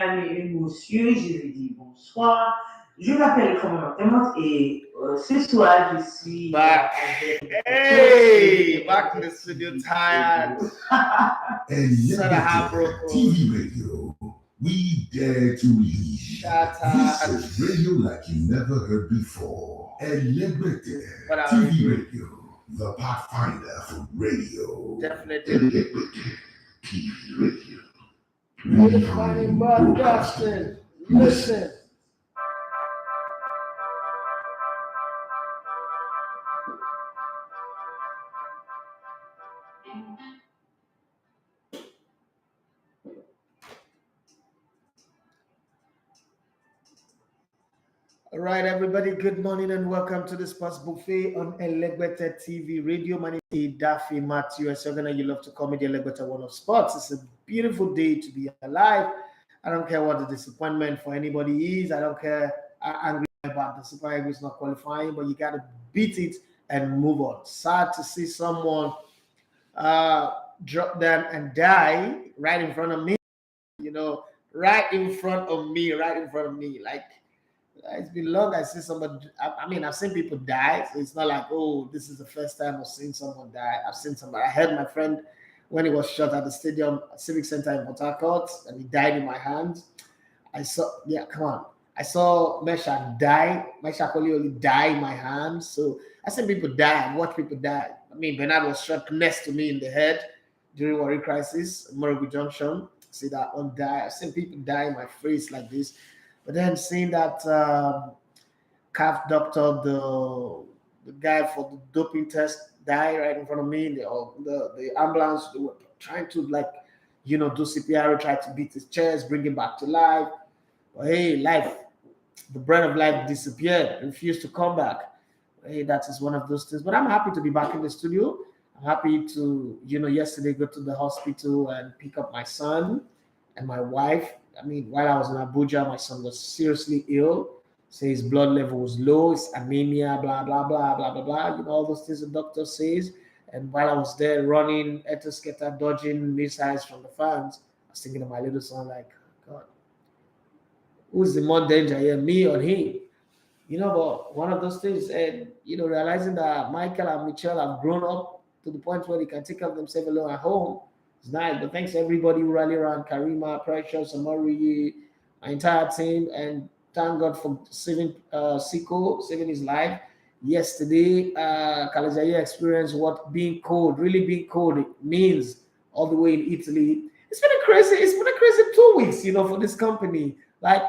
et monsieur, je lui dis bonsoir. Je m'appelle comment et ce soir, je suis back. Hey, back in the studio, tired. And Sort of heartbroken. TV radio, we dare to lead. Shut This up. is radio like you never heard before. And What are TV we radio, the pathfinder for radio. Definitely. TV radio. Redefining broadcasting. Listen. All right, everybody, good morning and welcome to the Sports Buffet on Elegbete TV Radio. My name is Daffy Matthew, as you love to call me the Elegbete One of Sports. It's a beautiful day to be alive. I don't care what the disappointment for anybody is. I don't care. I'm angry about the Super Eagles not qualifying, but you got to beat it and move on. Sad to see someone drop down and die right in front of me. Right in front of me. Like, it's been long. I see somebody. I've seen people die. So it's not like, oh, this is the first time I've seen someone die. I've seen somebody. I heard my friend when he was shot at the stadium, Civic Center in Port Harcourt, and he died in my hands. I saw Meshach die. Meshach only die in my hands. So I seen people die. I've watched people die. Bernard was shot next to me in the head during Warri crisis, Morogu Junction. See that one die. I've seen people die in my face like this. But then seeing that calf doctor, the guy for the doping test, die right in front of me, the ambulance, they were trying to do CPR, try to beat his chest, bring him back to life. But hey, life, the breath of life disappeared, refused to come back. Hey, that is one of those things. But I'm happy to be back in the studio. I'm happy to, yesterday go to the hospital and pick up my son and my wife. While I was in Abuja, my son was seriously ill. So his blood level was low, it's anemia, blah, blah, blah, blah, blah, blah. All those things the doctor says. And while I was there running, Etosketa, dodging missiles from the fans, I was thinking of my little son, like, God, who's the more danger here, me or him? But one of those things, and, realizing that Michael and Michelle have grown up to the point where they can take care of themselves alone at home. It's nice, but thanks to everybody who rally around Karima, Precious, Amori, my entire team, and thank God for saving Siko, saving his life. Yesterday, Kalajaye experienced what really being cold means all the way in Italy. It's been a crazy 2 weeks, for this company. Like,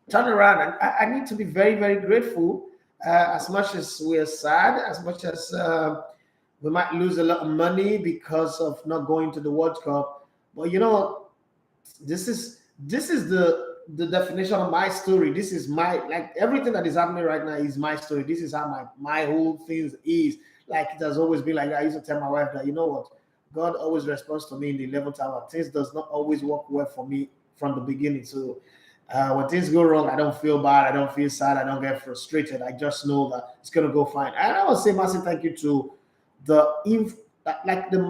turn around, and I need to be very, very grateful. As much as we're sad, as much as we might lose a lot of money because of not going to the World Cup. But this is the definition of my story. This is everything that is happening right now is my story. This is how my whole thing is. Like, it has always been like that. I used to tell my wife that, what? God always responds to me in the 11th hour. Things does not always work well for me from the beginning. So when things go wrong, I don't feel bad. I don't feel sad. I don't get frustrated. I just know that it's going to go fine. And I want to say massive thank you to the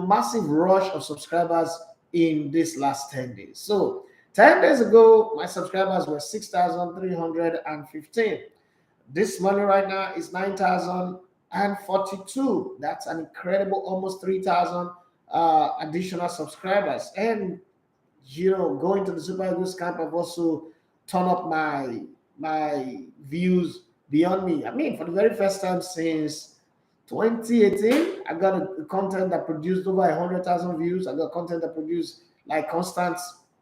massive rush of subscribers in this last 10 days. So 10 days ago, my subscribers were 6,315. This money right now is 9,042. That's an incredible almost 3,000 additional subscribers. And going to the Super Eagles camp, I've also turned up my views beyond me. For the very first time since 2018, I got a content that produced over 100,000 views. I got content that produced like constant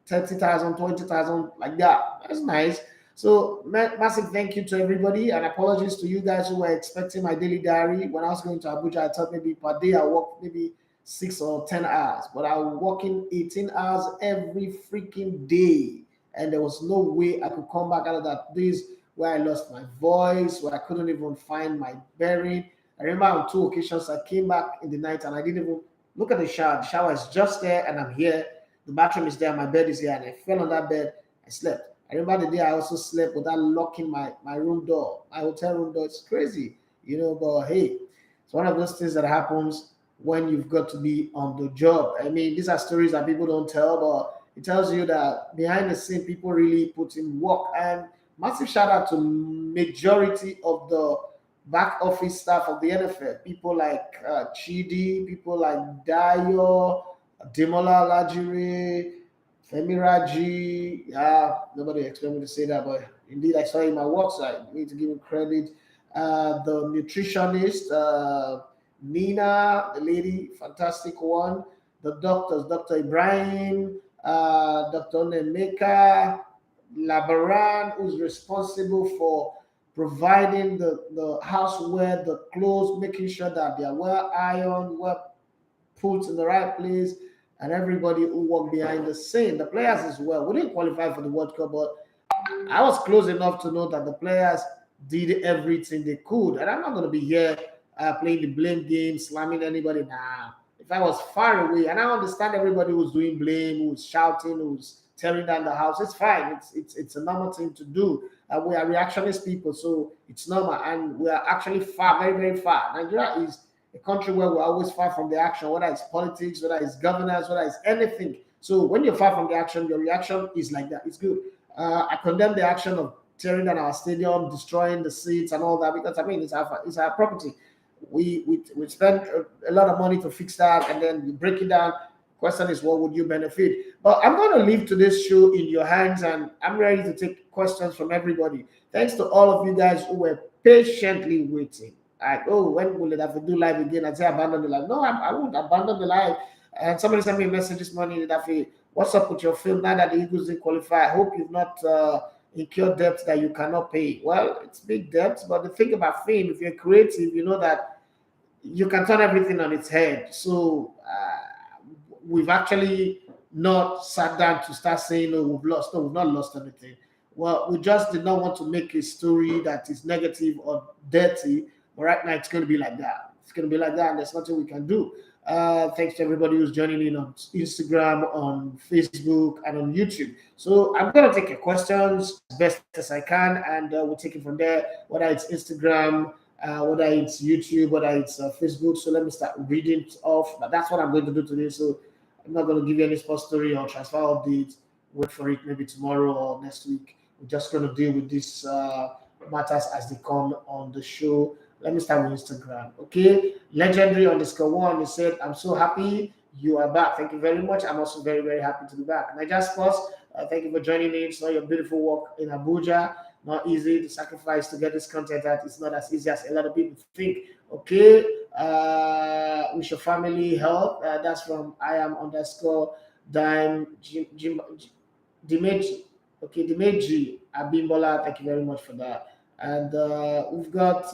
30,000, 20,000, like that. That's nice. So massive thank you to everybody, and apologies to you guys who were expecting my daily diary. When I was going to Abuja, I thought maybe per day I work maybe 6 or 10 hours, but I was working 18 hours every freaking day, and there was no way I could come back out of that days where I lost my voice, where I couldn't even find my bearing. I remember on 2 occasions I came back in the night and I didn't even look at the shower. The shower is just there and I'm here. The bathroom is there, my bed is here, and I fell on that bed. I slept. I remember the day I also slept without locking my room door, my hotel room door. It's crazy, but hey, it's one of those things that happens when you've got to be on the job. These are stories that people don't tell, but It tells you that behind the scene, people really put in work. And massive shout out to majority of the back office staff of the NFL. People like Chidi, people like Dayo, Demola Lajiri, Femi Raji. Yeah, nobody expected me to say that, but indeed I saw it in my work site. Need to give him credit. The nutritionist, Nina, the lady, fantastic one. The doctors, Dr. Ibrahim, Dr. Nemeka, Labaran, who's responsible for providing the houseware, the clothes, making sure that they are well ironed, well put in the right place, and everybody who worked behind the scene. The players as well. We didn't qualify for the World Cup, but I was close enough to know that the players did everything they could. And I'm not going to be here playing the blame game, slamming anybody. Nah. If I was far away, and I understand everybody who's doing blame, who's shouting, who's tearing down the house, it's fine. It's a normal thing to do. We are reactionist people, so it's normal. And we are actually far, very, very far. Nigeria is a country where we're always far from the action, whether it's politics, whether it's governance, whether it's anything. So when you're far from the action, your reaction is like that. It's good. I condemn the action of tearing down our stadium, destroying the seats and all that, because I mean it's our property. We spent a lot of money to fix that, and then you break it down. Question is, what would you benefit? But I'm going to leave today's show in your hands, and I'm ready to take questions from everybody. Thanks to all of you guys who were patiently waiting. Like, oh, when will it have to do live again? I'd say abandon the live. No, I won't abandon the live. And somebody sent me a message this morning that what's up with your film now that the Eagles didn't qualify? I hope you've not incurred debts that you cannot pay. Well, it's big debts, but the thing about fame, if you're creative, you know that you can turn everything on its head. So we've actually not sat down to start saying, oh, we've lost. No, we've not lost anything. Well, we just did not want to make a story that is negative or dirty. But right now, it's going to be like that. It's going to be like that, and there's nothing we can do. Thanks to everybody who's joining in on Instagram, on Facebook, and on YouTube. So I'm going to take your questions as best as I can, and we'll take it from there, whether it's Instagram, whether it's YouTube, whether it's Facebook. So let me start reading it off. But that's what I'm going to do today. So I'm not going to give you any sports story or transfer updates. Wait for it maybe tomorrow or next week. We're just going to deal with these matters as they come on the show. Let me start with Instagram. Okay. Legendary _1. He said, I'm so happy you are back. Thank you very much. I'm also very, very happy to be back. Niger Sports, thank you for joining in. Saw your beautiful work in Abuja. Not easy to sacrifice to get this content out. It's not as easy as a lot of people think. Okay. Wish your family health. That's from I am _dime Dimeji. Okay, Dimeji Abimbola. Thank you very much for that. And we've got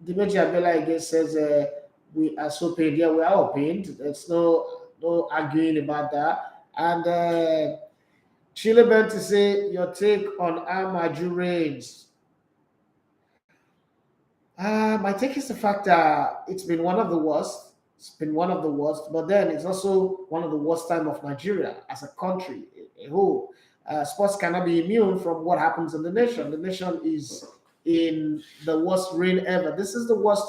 Dimeji Abiola again says we are so pained. Yeah, we are all pained. There's no arguing about that. And Chile to say your take on Amaju reigns. My take is the fact that it's been one of the worst. It's been one of the worst, but then it's also one of the worst time of Nigeria as a country, a whole. Sports cannot be immune from what happens in the nation. The nation is in the worst reign ever. This is the worst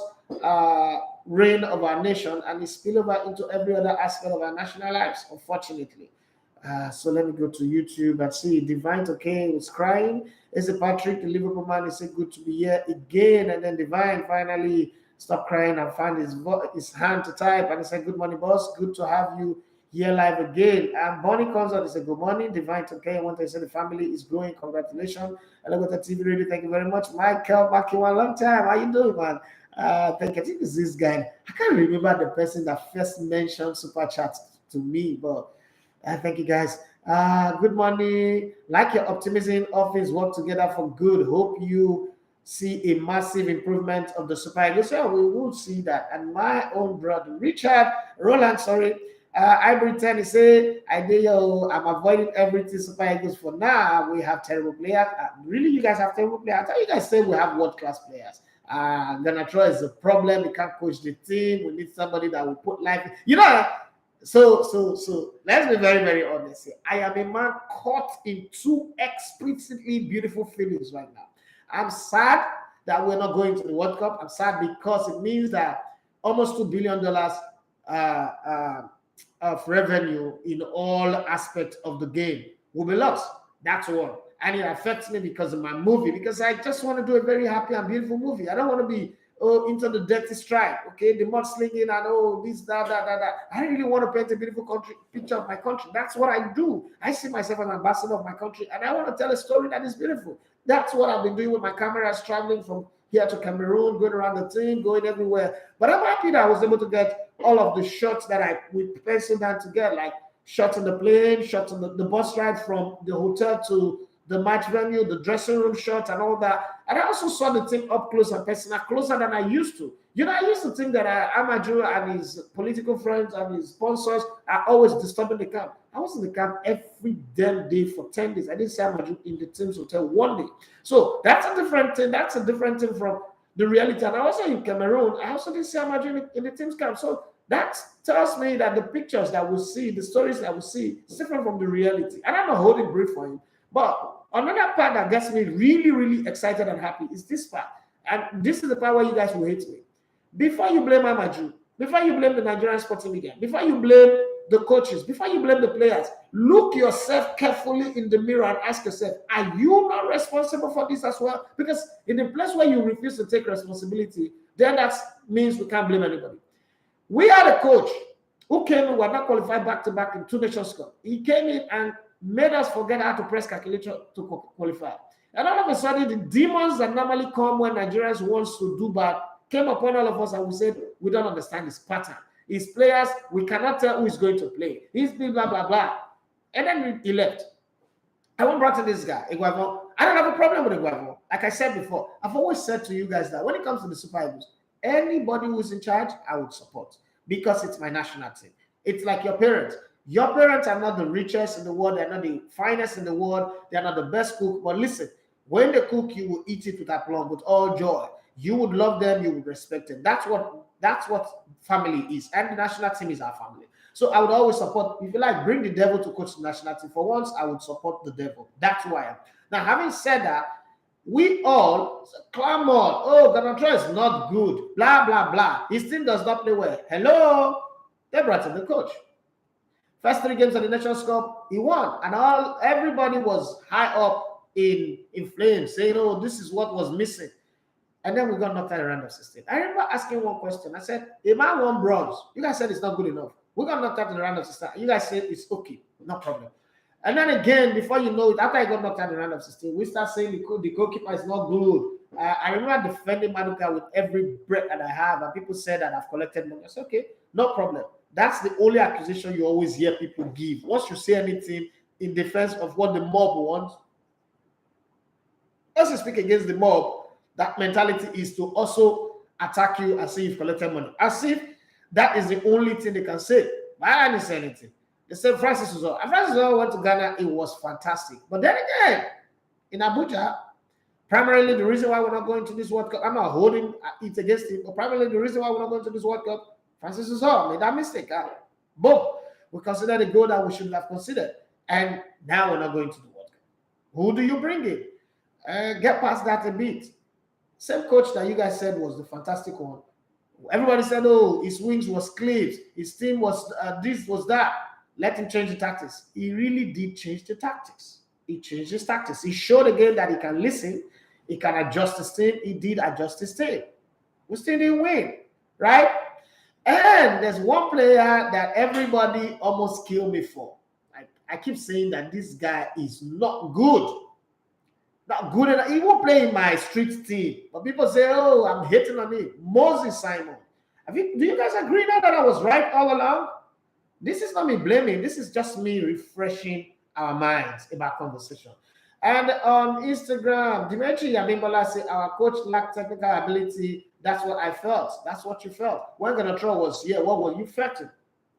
reign of our nation, and it's spill over into every other aspect of our national lives, unfortunately. So let me go to YouTube and see. Divine okay was crying. Is it Patrick, the Liverpool man? He said, good to be here again. And then Divine finally stopped crying and found his hand to type. And he said, good morning, boss. Good to have you here live again. And Bonnie comes out. He said, good morning. Divine okay. I want to say the family is growing. Congratulations. Hello, got the TV radio. Thank you very much. Michael, back in one long time. How you doing, man? Thank you. I think it's this guy. I can't remember the person that first mentioned Super Chat to me, but thank you guys. Good morning. Like your optimism, office work together for good. Hope you see a massive improvement of the Super Eagles. Yeah, we will see that. And my own brother, Richard Roland, Ivory 10, he said, I'm avoiding everything Super Eagles for now. We have terrible players. Really, you guys have terrible players? I thought you guys said we have world-class players. Ganatra is a problem. We can't coach the team. We need somebody that will put life. So let's be very, very honest here. I am a man caught in two explicitly beautiful feelings right now. I'm sad that we're not going to the World Cup. I'm sad because it means that almost $2 billion of revenue in all aspects of the game will be lost. That's one. And it affects me because of my movie, because I just want to do a very happy and beautiful movie. I don't want to be into the dirty stripe, okay, the mudslinging and this, that. I really want to paint a beautiful picture of my country. That's what I do. I see myself as an ambassador of my country, and I want to tell a story that is beautiful. That's what I've been doing with my cameras, traveling from here to Cameroon, going around the thing, going everywhere. But I'm happy that I was able to get all of the shots that we penciled down together, like shots on the plane, shots on the bus ride from the hotel to the match venue, the dressing room shots and all that. And I also saw the team up close and personal, closer than I used to. I used to think that Amadou and his political friends and his sponsors are always disturbing the camp. I was in the camp every damn day for 10 days. I didn't see Amadou in the team's hotel one day. So that's a different thing. That's a different thing from the reality. And I also in Cameroon, I also didn't see Amadou in the team's camp. So that tells me that the pictures that we see, the stories that we see, is different from the reality. And I'm not holding brief for him. But another part that gets me really, really excited and happy is this part. And this is the part where you guys will hate me. Before you blame Amadou, before you blame the Nigerian sporting media, before you blame the coaches, before you blame the players, look yourself carefully in the mirror and ask yourself, are you not responsible for this as well? Because in the place where you refuse to take responsibility, then that means we can't blame anybody. We had a coach who came in, were not qualified back-to-back in 2 Nations Cup. He came in and made us forget how to press calculator to qualify. And all of a sudden, the demons that normally come when Nigerians want to do bad came upon all of us, and we said, we don't understand his pattern. His players, we cannot tell who is going to play. He's blah, blah, blah. And then he left. I won't brought in this guy, Iguavon. I don't have a problem with Iguavon. Like I said before, I've always said to you guys that when it comes to the Super Eagles, anybody who's in charge, I would support because it's my national team. It's like your parents. Your parents are not the richest in the world. They're not the finest in the world. They're not the best cook. But listen, when they cook, you will eat it with aplomb, with all joy. You would love them. You would respect them. That's what family is. And the national team is our family. So I would always support, if you like, bring the devil to coach the national team. For once, I would support the devil. That's who I am. Now, having said that, we all clamor, Ganatra is not good, blah, blah, blah. His team does not play well. Hello? They brought in the coach. First 3 games of the Nations Cup, he won. And everybody was high up in flames, saying, this is what was missing. And then we got knocked out in the round of 16. I remember asking one question. I said, a man won bronze. You guys said it's not good enough. We got knocked out in the round of 16. You guys said it's okay, no problem. And then again, before you know it, after I got knocked out in the round of 16, we start saying the goalkeeper is not good. I remember defending Maduka with every breath that I have, and people said that I've collected money. I said, okay, no problem. That's the only accusation you always hear people give. Once you say anything in defense of what the mob wants, once you speak against the mob, that mentality is to also attack you and say you've collected money. As if that is the only thing they can say. But I didn't say anything. They said Francis Uzor. Francis Uzor went to Ghana. It was fantastic. But then again, in Abuja, primarily the reason why we're not going to this World Cup, I'm not holding it against him, but primarily the reason why we're not going to this World Cup, Francis Uzor made that mistake. Boom. We considered a goal that we shouldn't have considered. And now we're not going to the World Cup. Who do you bring in? Get past that a bit. Same coach that you guys said was the fantastic one. Everybody said, his wings was clipped. His team was this, was that. Let him change the tactics. He really did change the tactics. He changed his tactics. He showed again that he can listen. He can adjust his team. He did adjust his team. We still didn't win, right? And there's one player that everybody almost killed me for. I keep saying that this guy is not good. Not good enough. He won't play in my street team. But people say, I'm hating on him. Moses Simon. Do you guys agree now that I was right all along? This is not me blaming. This is just me refreshing our minds about conversation. And on Instagram, Dimitri Yabimbola said, our coach lacked technical ability. That's what I felt. That's what you felt. When Ganatra was here, what were you felt?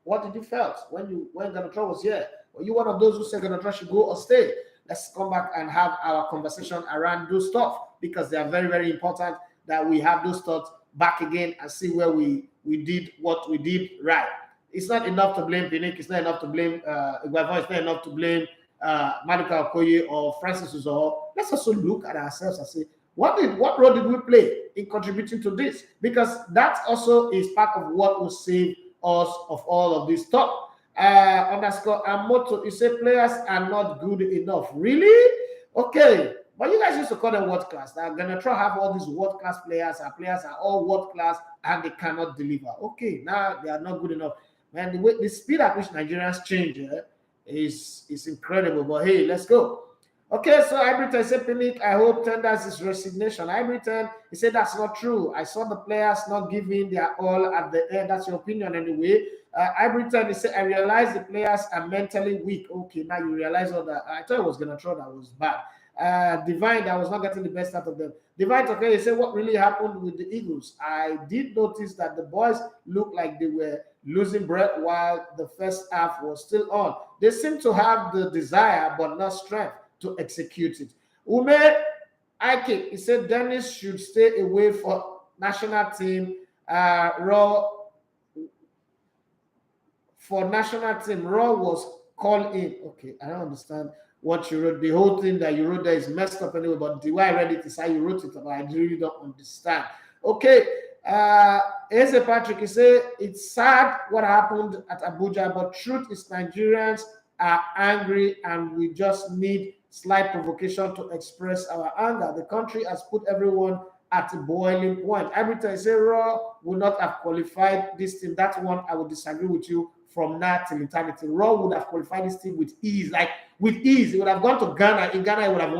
What did you felt when Ganatra was here? Were you one of those who said Ganatra should go or stay? Let's come back and have our conversation around those stuff, because they are very, very important that we have those thoughts back again and see where we did what we did right. It's not enough to blame Pinnick. It's not enough to blame Iguavon. It's not enough to blame Maduka Okoye or Francis Uzor. Let's also look at ourselves and say, what role did we play in contributing to this? Because that also is part of what will save us of all of this talk. Underscore Amoto, you say players are not good enough. Really? Okay. But you guys used to call them world class. Now Ganatra have all these world class players. Our players are all world class and they cannot deliver. Okay, now they are not good enough. Man, the speed at which Nigerians change is incredible. But hey, let's go. Okay, so Ibriton said, Pinnick, I hope tenders his resignation. Ibriton, he said that's not true. I saw the players not giving their all at the end. That's your opinion anyway. Ibriton, he said, I realized the players are mentally weak. Okay, now you realize all that. I thought it was going to throw that was bad. Divine, that was not getting the best out of them. Divine, okay, he said, what really happened with the Eagles? I did notice that the boys looked like they were losing breath while the first half was still on. They seem to have the desire but not strength to execute it. Ume Ike, he said Dennis should stay away for national team. Raw for national team. Raw was called in. Okay, I don't understand what you wrote. The whole thing that you wrote there is messed up anyway, but the way I read it is how you wrote it, but I really don't understand. Okay, Eze Patrick, he said it's sad what happened at Abuja, but truth is Nigerians are angry and we just need slight provocation to express our anger. The country has put everyone at a boiling point. Every time I say Raw would not have qualified this team, that one I would disagree with you from now till eternity. Raw would have qualified this team with ease, like with ease. He would have gone to Ghana. In Ghana, he would have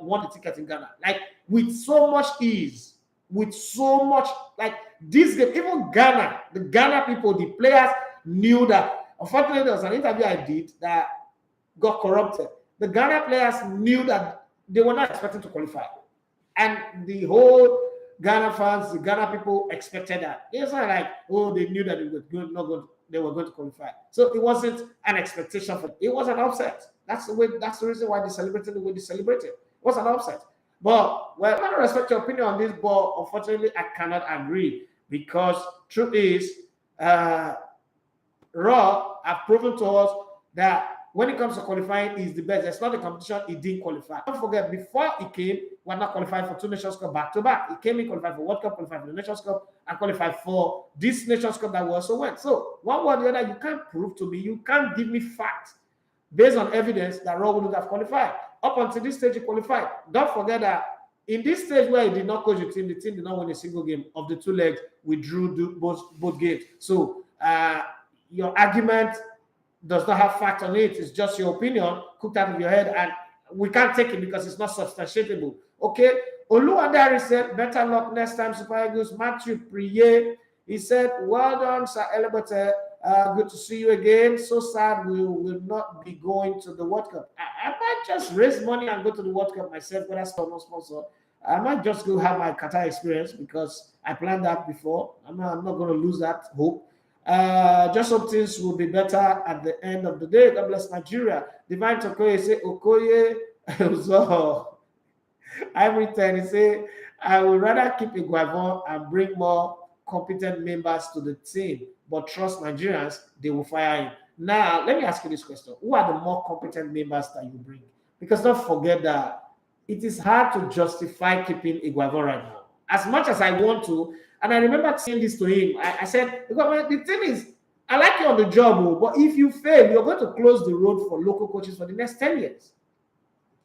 won the ticket in Ghana, like with so much ease, with so much, like this game. Even Ghana, the Ghana people, the players knew that. Unfortunately, there was an interview I did that got corrupted. The Ghana players knew that they were not expecting to qualify. And the whole Ghana fans, the Ghana people expected that. It's not like, oh, they knew that they were going to qualify. So it wasn't an expectation for them. It was an upset. That's the reason why they celebrated the way they celebrated. It was an upset. But well, I don't respect your opinion on this, but unfortunately, I cannot agree because truth is, Raw have proven to us that when it comes to qualifying, he's the best. It's not a competition, he didn't qualify. Don't forget, before he came, we are not qualified for 2 Nations Cup back-to-back. He came in, qualified for World Cup, qualified for the Nations Cup, and qualified for this Nations Cup that we also went. So, one way or the other, you can't prove to me, you can't give me facts based on evidence that Raw wouldn't have qualified. Up until this stage, he qualified. Don't forget that in this stage where he did not coach the team did not win a single game. Of the 2 legs, we drew both games. So, your argument does not have fact on it. It's just your opinion cooked out of your head, and we can't take it because it's not substantiatable. Okay. Oluwadari said, better luck next time, Super Eagles. Matthew Priye, he said, well done, Sir Elibate. Good to see you again. So sad we will not be going to the World Cup. I might just raise money and go to the World Cup myself, but that's no sponsor. I might just go have my Qatar experience because I planned that before. I'm not going to lose that hope. Just hope things will be better at the end of the day. God bless Nigeria. Divine Tokoye say Okoye so every time he say I would rather keep Iguavon and bring more competent members to the team, but trust Nigerians, they will fire him. Now, let me ask you this question. Who are the more competent members that you bring? Because don't forget that it is hard to justify keeping Iguavon right now. As much as I want to, and I remember saying this to him. I said, because the thing is, I like you on the job, but if you fail, you're going to close the road for local coaches for the next 10 years,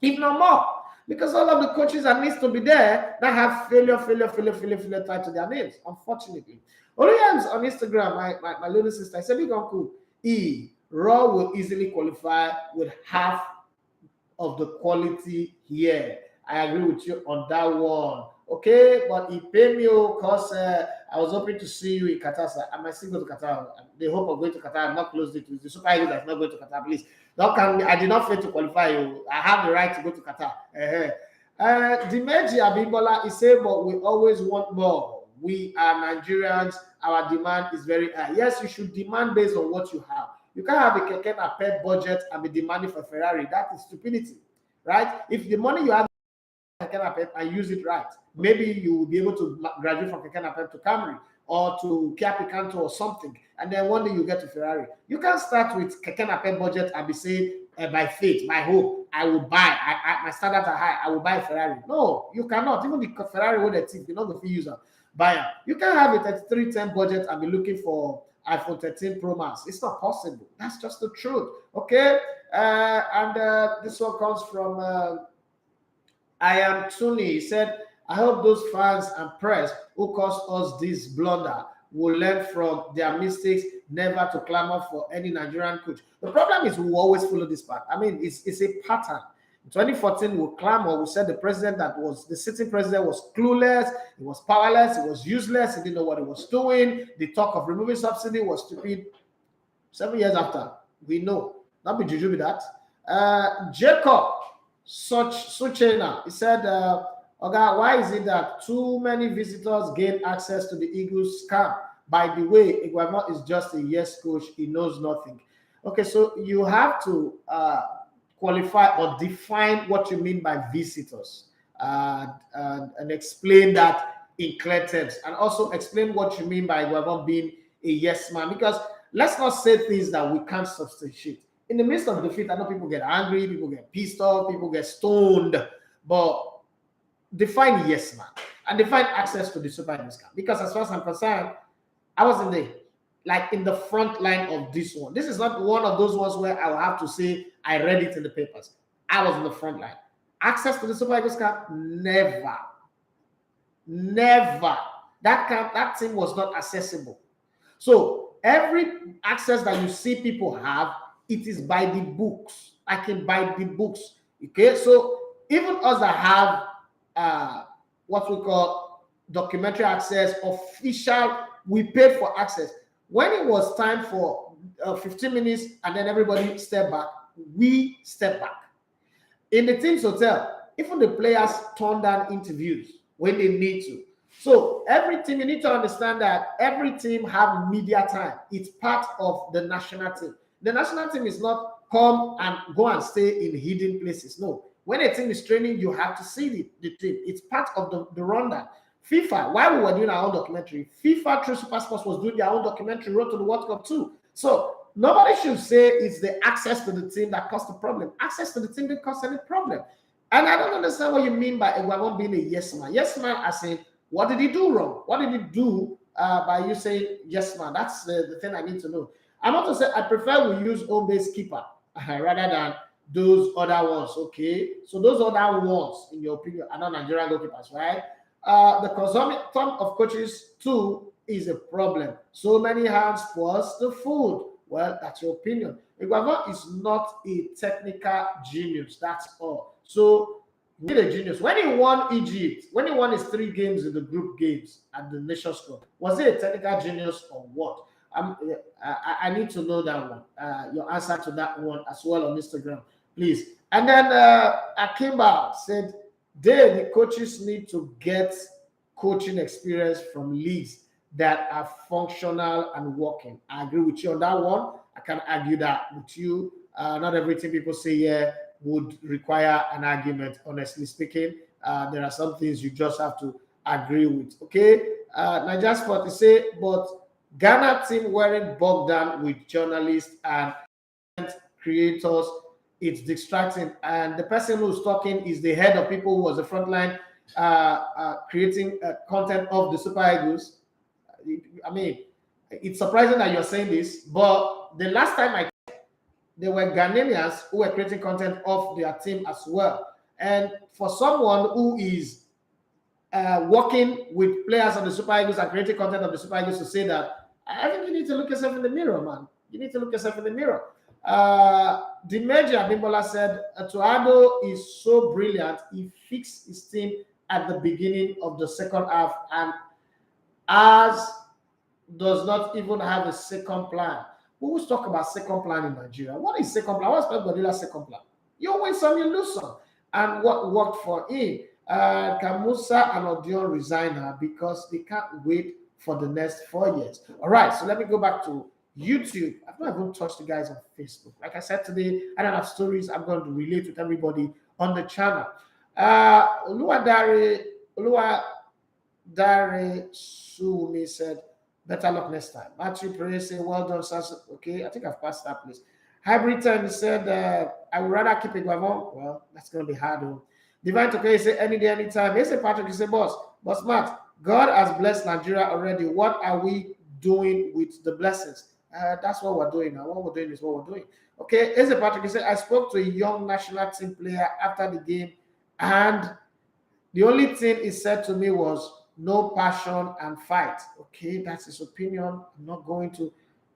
if not more. Because all of the coaches that needs to be there that have failure tied to their names, unfortunately. Williams on Instagram, my little sister, I said, big uncle, Raw will easily qualify with half of the quality here. I agree with you on that one. Okay, but he paid me because I was hoping to see you in Qatar, sir. I might still go to Qatar. They hope of going to Qatar. I'm not close to it. The Super Eagles that's not going to Qatar, please. I did not fail to qualify you. I have the right to go to Qatar. Dimeji Abimbola is saying, but we always want more. We are Nigerians. Our demand is very high. Yes, you should demand based on what you have. You can't have a Keke Napep budget and be demanding for Ferrari. That is stupidity, right? If the money you have Keke Napep and use it right, maybe you will be able to graduate from Keke Napep to Camry or to Kia Picanto or something, and then one day you get to Ferrari. You can't start with Keke Napep budget and be saying, by faith, by hope, I will buy. My standards are high. I will buy a Ferrari. No, you cannot. Even the Ferrari with the teeth, you're not going to use a buyer. You can't have a 3310 budget and be looking for iPhone 13 Pro Max. It's not possible. That's just the truth. Okay. This one comes from I am Tuni. He said, I hope those fans and press who caused us this blunder will learn from their mistakes, never to clamor for any Nigerian coach. The problem is we will always follow this path. I mean, it's a pattern. In 2014, we clamor, we said the sitting president was clueless, he was powerless, he was useless, he didn't know what he was doing. The talk of removing subsidy was stupid. 7 years after, we know. Not be juju with that. Jacob Suchena, he said, Oga, why is it that too many visitors gain access to the Eagles camp? By the way, Iguama is just a yes coach. He knows nothing. Okay, so you have to qualify or define what you mean by visitors and explain that in clear terms. And also explain what you mean by Iguama being a yes man. Because let's not say things that we can't substantiate. In the midst of defeat, I know people get angry, people get pissed off, people get stoned, but define yes man and define access to the Super Eagles camp. Because as far as I'm concerned, I was in the front line of this one. This is not one of those ones where I will have to say I read it in the papers. I was in the front line. Access to the Super Eagles camp, never. That team was not accessible. So every access that you see people have, it is by the books. I can buy the books. Okay, so even us that have what we call documentary access, official, we paid for access. When it was time for 15 minutes and then everybody step back, we step back. In the team's hotel, even the players turn down interviews when they need to. So every team, you need to understand that every team have media time. It's part of the national team. The national team is not come and go and stay in hidden places. No. When a team is training, you have to see the team. It's part of the rundown. FIFA, while we were doing our own documentary, FIFA through Super Sports was doing their own documentary, road to the World Cup too. So nobody should say it's the access to the team that caused the problem. Access to the team didn't cause any problem. And I don't understand what you mean by Iguamon being a yes man. Yes man, as in, what did he do wrong? What did he do by you saying yes man? That's the thing I need to know. I'm not to say I prefer we use home-based keeper rather than those other ones, okay? So those other ones, in your opinion, are not Nigerian goalkeepers, right? The consumption of coaches too is a problem. So many hands spoils the food. Well, that's your opinion. Iguava is not a technical genius, that's all. So he's a genius. When he won Egypt, when he won his 3 games in the group games at the Nations Cup, was he a technical genius or what? I need to know that one. Your answer to that one as well on Instagram, please. And then Akimba said, the coaches need to get coaching experience from leagues that are functional and working. I agree with you on that one. I can argue that with you. Not everything people say would require an argument, honestly speaking. There are some things you just have to agree with. Okay, Niger Sport, you say, but Ghana team weren't bogged down with journalists and creators. It's distracting, and the person who's talking is the head of people who was the front line creating content of the Super Eagles. I mean, it's surprising that you're saying this, but the last time I checked, there were Ghanaians who were creating content of their team as well. And for someone who is working with players of the Super Eagles and creating content of the Super Eagles to say that, I think you need to look yourself in the mirror, man. You need to look yourself in the mirror. Dimeji Abimbola said, Tuado is so brilliant. He fixed his team at the beginning of the second half and as does not even have a second plan. We always talk about second plan in Nigeria. What is second plan? What's Pep Guardiola's second plan? You win some, you lose some. And what worked for him? Kamusa and Odion resign because they can't wait for the next 4 years. All right, so let me go back to YouTube. I've not even touched the guys on Facebook. Like I said today, I don't have stories. I'm going to relate with everybody on the channel. Oluwadare Sumi said, better luck next time. Matthew Perez said, well done, sir. Okay, I think I've passed that place. Hybrid Time said, I would rather keep it going. Well, that's going to be hard. Divine Toke said, any day, anytime. He said, Patrick, he said, boss, Matt, God has blessed Nigeria already. What are we doing with the blessings. That's what we're doing now. What we're doing is what we're doing. Okay, Eze Patrick, he said, I spoke to a young national team player after the game, and the only thing he said to me was no passion and fight. Okay, that's his opinion. I'm not going to,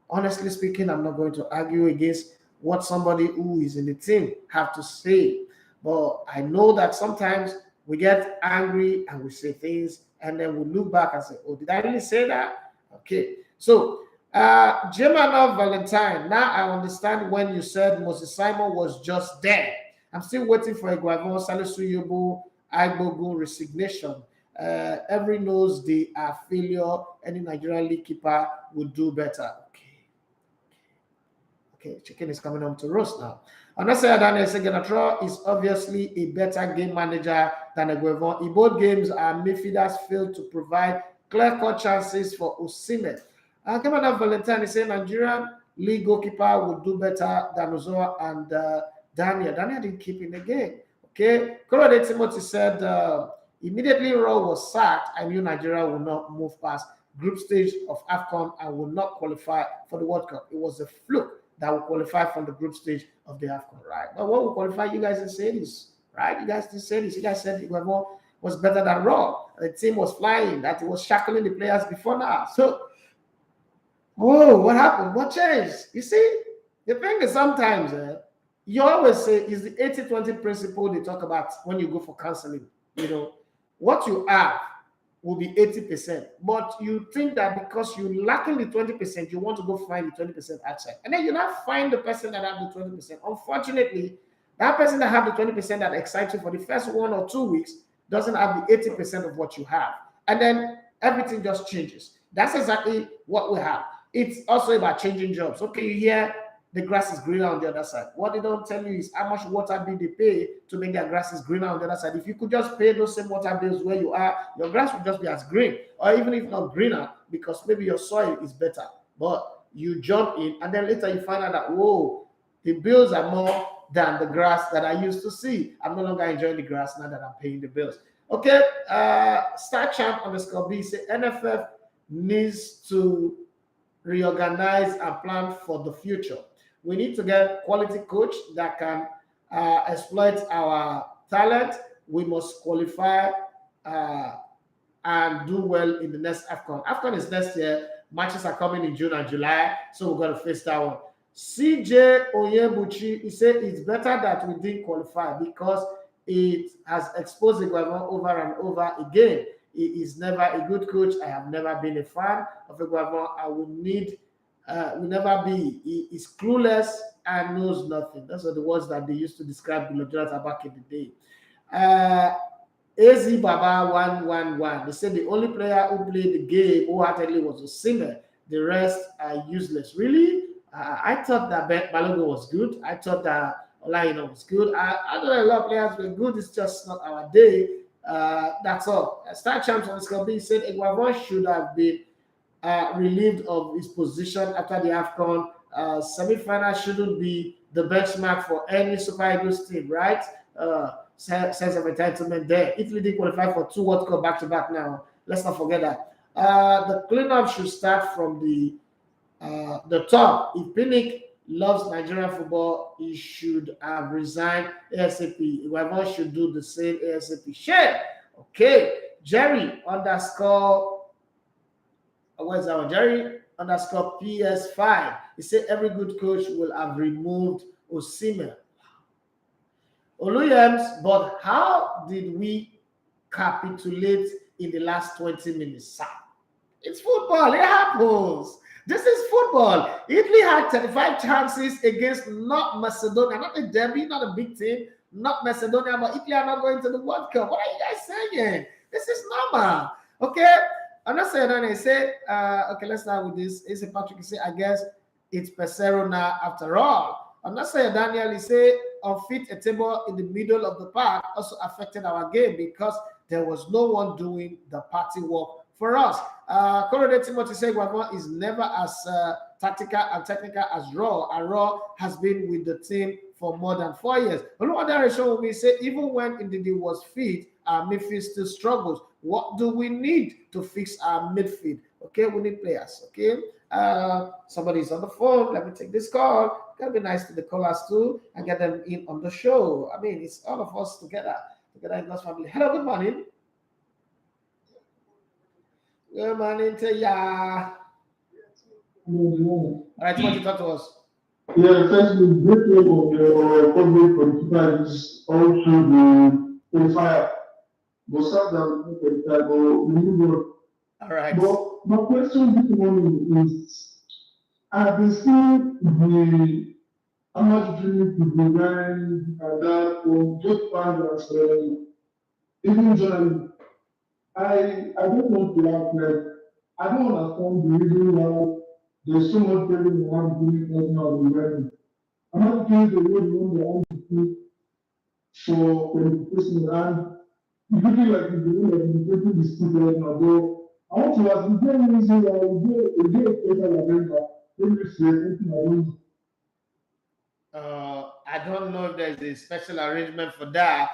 honestly speaking, I'm not going to argue against what somebody who is in the team have to say. But I know that sometimes we get angry and we say things, and then we look back and say, oh, did I really say that? Okay, so Gemma Valentine, now I understand when you said Moses Simon was just there. I'm still waiting for Eguavon, Salisu Yobo, Agbogu resignation. Every knows they are failure. Any Nigerian league keeper would do better. Okay, chicken is coming home to roast now. Anasaya Daniel Segenatro is obviously a better game manager than Eguavon. In both games, our midfielders failed to provide clear-cut chances for Osimhen. Kemana Valentine is saying Nigerian league goalkeeper would do better than Ozoa and Daniel. Daniel didn't keep in the game. Okay, Korode Timothy said immediately Raw was sacked, I knew Nigeria would not move past group stage of AFCON and would not qualify for the World Cup. It was a fluke that will qualify from the group stage of the AFCON, right? But what will qualify? You guys didn't say this, right? You guys didn't say this. You guys said Eguavon was better than Raw. The team was flying, that it was shackling the players before now. So, whoa, what happened? What changed? You see, the thing is sometimes you always say is the 80-20 principle they talk about when you go for counseling. You know, what you have will be 80%, but you think that because you're lacking the 20%, you want to go find the 20% outside. And then you not find the person that have the 20%. Unfortunately, that person that have the 20% that excites you for the first 1 or 2 weeks doesn't have the 80% of what you have. And then everything just changes. That's exactly what we have. It's also about changing jobs. Okay, you hear the grass is greener on the other side. What they don't tell you is how much water bill they pay to make their grasses greener on the other side. If you could just pay those same water bills where you are, your grass would just be as green, or even if not greener, because maybe your soil is better. But you jump in, and then later you find out that, whoa, the bills are more than the grass that I used to see. I'm no longer enjoying the grass now that I'm paying the bills. Okay, Star Champ _B say NFF needs to reorganize and plan for the future. We need to get quality coach that can exploit our talent. We must qualify and do well in the next AFCON. AFCON is next year. Matches are coming in June and July, so we're going to face that one. CJ Oyebuchi, he said it's better that we didn't qualify because it has exposed Eguavon over and over again. He is never a good coach. I have never been a fan of Eguavon. I will never be. He is clueless and knows nothing. Those are the words that they used to describe the Jonathan back in the day. AZ Baba 111. They said the only player who played the game wholeheartedly was Osimhen. The rest are useless. Really? I thought that Balogun was good. I thought that Olaina was good. I know a lot of players were good. It's just not our day. That's all. Star Champs on Scalbi said Eguavon should have been relieved of his position after the AFCON. Semi-final shouldn't be the benchmark for any Super Eagles team, right? Sense of entitlement there. Italy did qualify for 2 World Cup back-to-back now. Let's not forget that. The cleanup should start from the top. If Pinnick loves Nigerian football, he should have resigned ASAP. Eguavon should do the same ASAP. Share. Okay. Jerry _ where's that one? Jerry _ PS5. He said every good coach will have removed Osimhen. Oluyams, but how did we capitulate in the last 20 minutes, sir? It's football. It happens. This is football. Italy had 35 chances against not Macedonia, not a derby, not a big team, not Macedonia, but Italy are not going to the World Cup. What are you guys saying? This is normal. Okay? I'm not saying that. I say, okay, let's start with this. Is Patrick say, I guess it's Pesero now after all. I'm not saying Daniel is say unfit a table in the middle of the park also affected our game because there was no one doing the party work for us. Corrode Timothy said Eguavon is never as tactical and technical as Raw, and Raw has been with the team for more than 4 years. Oluwadareshon will say, even when Ndidi was fit, our midfield still struggles. What do we need to fix our midfield? Okay, we need players. Okay, somebody's on the phone. Let me take this call. Gotta be nice to the callers too and get them in on the show. I mean, it's all of us together in God's family. Hello, good morning. Good morning to ya. All right, you want to talk to us? Yeah, first the great name of the public for the Qatar is also the qualifier. But start down the qualifier, but we move on. All right. But my question this morning is, have you seen the how much dreaming to be learned and that for both fans and even journalists? I don't want to act like I don't understand the reason why there's so much pressure around doing right now already. I'm not doing the way you want the entity for qualification and it's looking like it's the way that the people is still right now. But I want to ask, is there any reason why is there a special agenda? Maybe say anything I don't. I don't know if there's a special arrangement for that,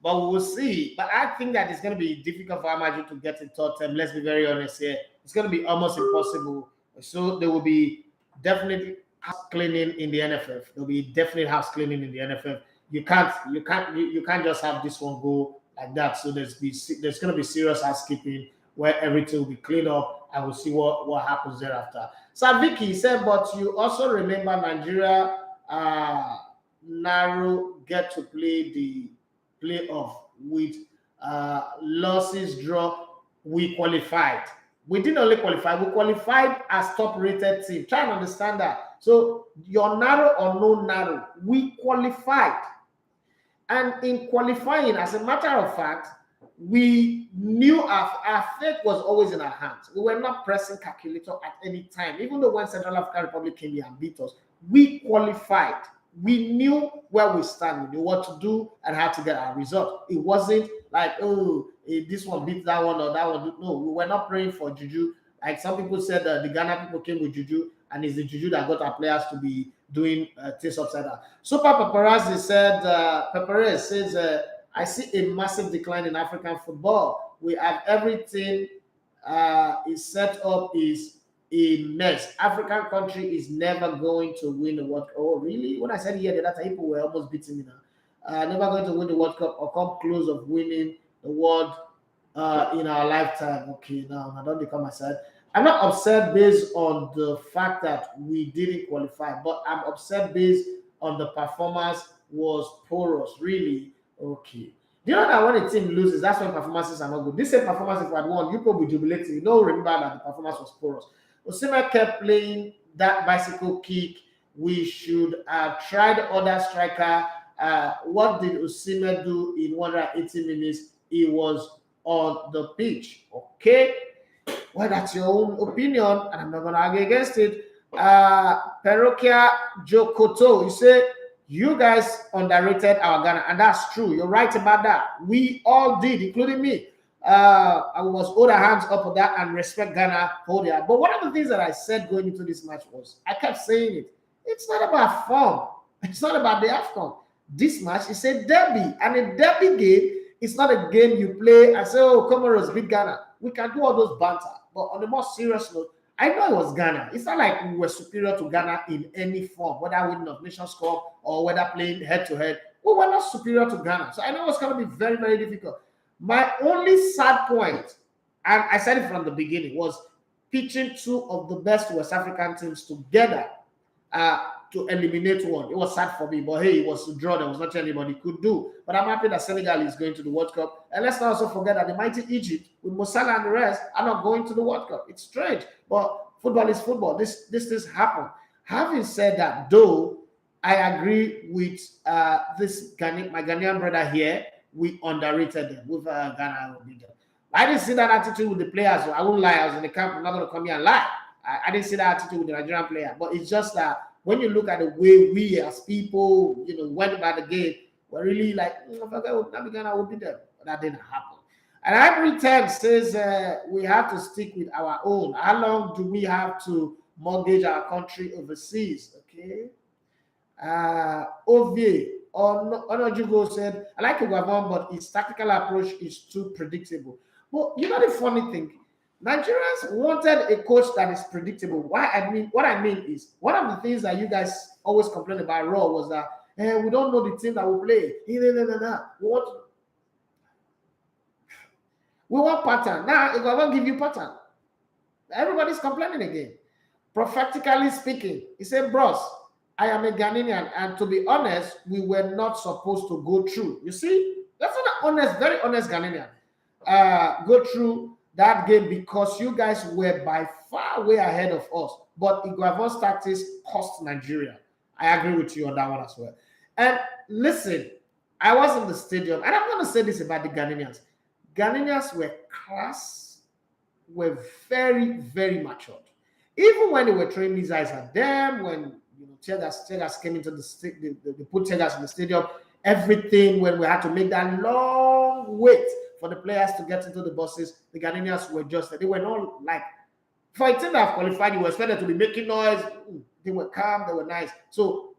but we will see. But I think that it's going to be difficult for Amaju to get in Tottenham. Let's be very honest here. It's going to be almost impossible. So there will be definitely house cleaning in the NFF. There'll be definitely house cleaning in the NFF. You can't just have this one go like that. So there's going to be serious housekeeping where everything will be cleaned up, and we'll see what happens thereafter. So Vicky said, but you also remember Nigeria narrow get to play the playoff with losses draw. We qualified. We didn't only qualify, we qualified as top rated team. Try and understand that. So your narrow or no narrow, we qualified. And in qualifying, as a matter of fact, we knew our fate was always in our hands. We were not pressing calculator at any time. Even though when Central African Republic came here and beat us, we qualified. We knew where we stand. We knew what to do and how to get our result. It wasn't like, oh, this one beat that one or that one. No, we were not praying for juju. Like some people said, the Ghana people came with juju, and it's the juju that got our players to be doing things upside down. Super Paparazzi said, Paparazzi says, I see a massive decline in African football. We have everything is set up is a mess. African country is never going to win the World Cup. Oh, really? When I said here, that people were almost beating me now. Never going to win the World Cup or come close of winning the world in our lifetime. Okay, now I don't become myself. I'm not upset based on the fact that we didn't qualify, but I'm upset based on the performance was porous. Really? Okay. Do you know that when a team loses, that's when performances are not good? This same performance, if I had won, you probably jubilating. You know, remember that the performance was porous. Osimhen kept playing that bicycle kick. We should have tried other striker. What did Osimhen do in 180 minutes? He was on the pitch. Okay. Well, that's your own opinion, and I'm not going to argue against it. Perokia Jokoto, you say, you guys underrated our Ghana, and that's true. You're right about that. We all did, including me. I was hold our hands up for that and respect Ghana for that. But one of the things that I said going into this match was, I kept saying it. It's not about form. It's not about the AFCON. This match is a derby, and a derby game is not a game you play and say, oh, Comoros beat Ghana. We can do all those banter. But on a more serious note, I know it was Ghana. It's not like we were superior to Ghana in any form, whether winning of Nations Cup or whether playing head-to-head. We were not superior to Ghana. So I know it's going to be very, very difficult. My only sad point, and I said it from the beginning, was pitching two of the best West African teams together to eliminate one. It was sad for me, but hey, it was a draw. There was nothing anybody could do. But I'm happy that Senegal is going to the World Cup. And let's not also forget that the mighty Egypt, with Mo Salah and the rest, are not going to the World Cup. It's strange, but football is football. This things happen. Having said that, though, I agree with my Ghanaian brother here. We underrated them. With Ghana, will beat them. I didn't see that attitude with the players. I won't lie. I was in the camp. I'm not going to come here and lie. I didn't see that attitude with the Nigerian player. But it's just that when you look at the way we as people, went about the game, we're really like, Ghana will beat them. But that didn't happen. And Ivory 10 says we have to stick with our own. How long do we have to mortgage our country overseas? Okay. Ovie Onojugo said, I like Iguavon, but his tactical approach is too predictable. But you know the funny thing, Nigerians wanted a coach that is predictable. What I mean is, one of the things that you guys always complain about Raw was that we don't know the team that will play. We want pattern. Now, if I won't give you pattern, everybody's complaining again. Prophetically speaking, he said, bros, I am a Ghanaian, and to be honest, we were not supposed to go through. You see, that's an honest, very honest Ghanaian. Go through that game because you guys were by far way ahead of us. But Iguavon's tactics cost Nigeria. I agree with you on that one as well. And listen, I was in the stadium, and I'm going to say this about the Ghanaians. Ghanaians were class, were very, very matured. Even when they were throwing missiles at them, when Tegas came into they put Tegas in the stadium, everything, when we had to make that long wait for the players to get into the buses, the Ghanaians were just, they were not like, for a team that have qualified, you were expected to be making noise. They were calm, they were nice. So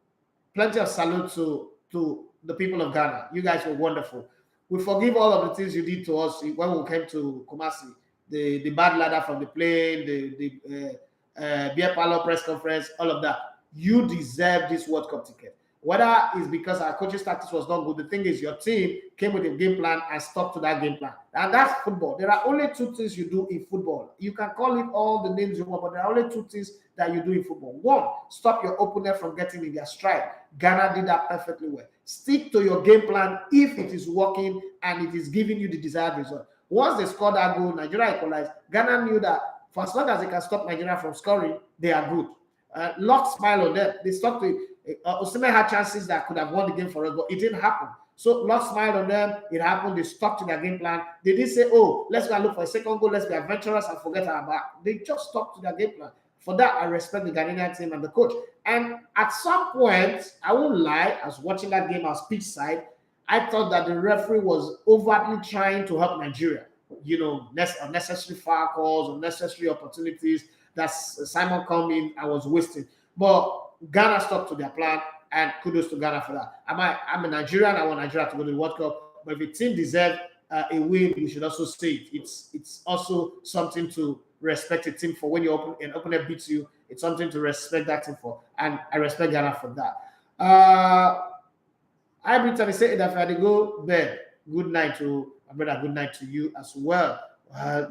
plenty of salute to the people of Ghana. You guys were wonderful. We forgive all of the things you did to us when we came to Kumasi. The bad ladder from the plane, the beer parlor press conference, all of that. You deserve this World Cup ticket. Whether it's because our coaching tactics was not good, the thing is your team came with a game plan and stuck to that game plan. And that's football. There are only two things you do in football. You can call it all the names you want, but there are only two things that you do in football. One, stop your opponent from getting in their stride. Ghana did that perfectly well. Stick to your game plan if it is working and it is giving you the desired result. Once they scored that goal, Nigeria equalized. Ghana knew that for as long as they can stop Nigeria from scoring, they are good. Lock smile on them. They stuck to it. Osimhen had chances that could have won the game for us, but it didn't happen. So Lock smiled on them. It happened. They stuck to their game plan. They didn't say, oh, let's go and look for a second goal. Let's be adventurous and forget our back. They just stuck to their game plan. For that, I respect the Ghanaian team and the coach. And at some point, I won't lie, I was watching that game, I was pitch side. I thought that the referee was overtly trying to help Nigeria. You know, unnecessary foul calls, unnecessary opportunities that Simon coming, I was wasting. But Ghana stuck to their plan, and kudos to Ghana for that. I'm a Nigerian. I want Nigeria to go to the World Cup. But if a team deserves a win, we should also say it. It's also something to respect a team for. When an opponent beats you, it's something to respect that team for. And I respect Ghana for that. I Brittany say that if I go bed, good night to my brother, good night to you as well.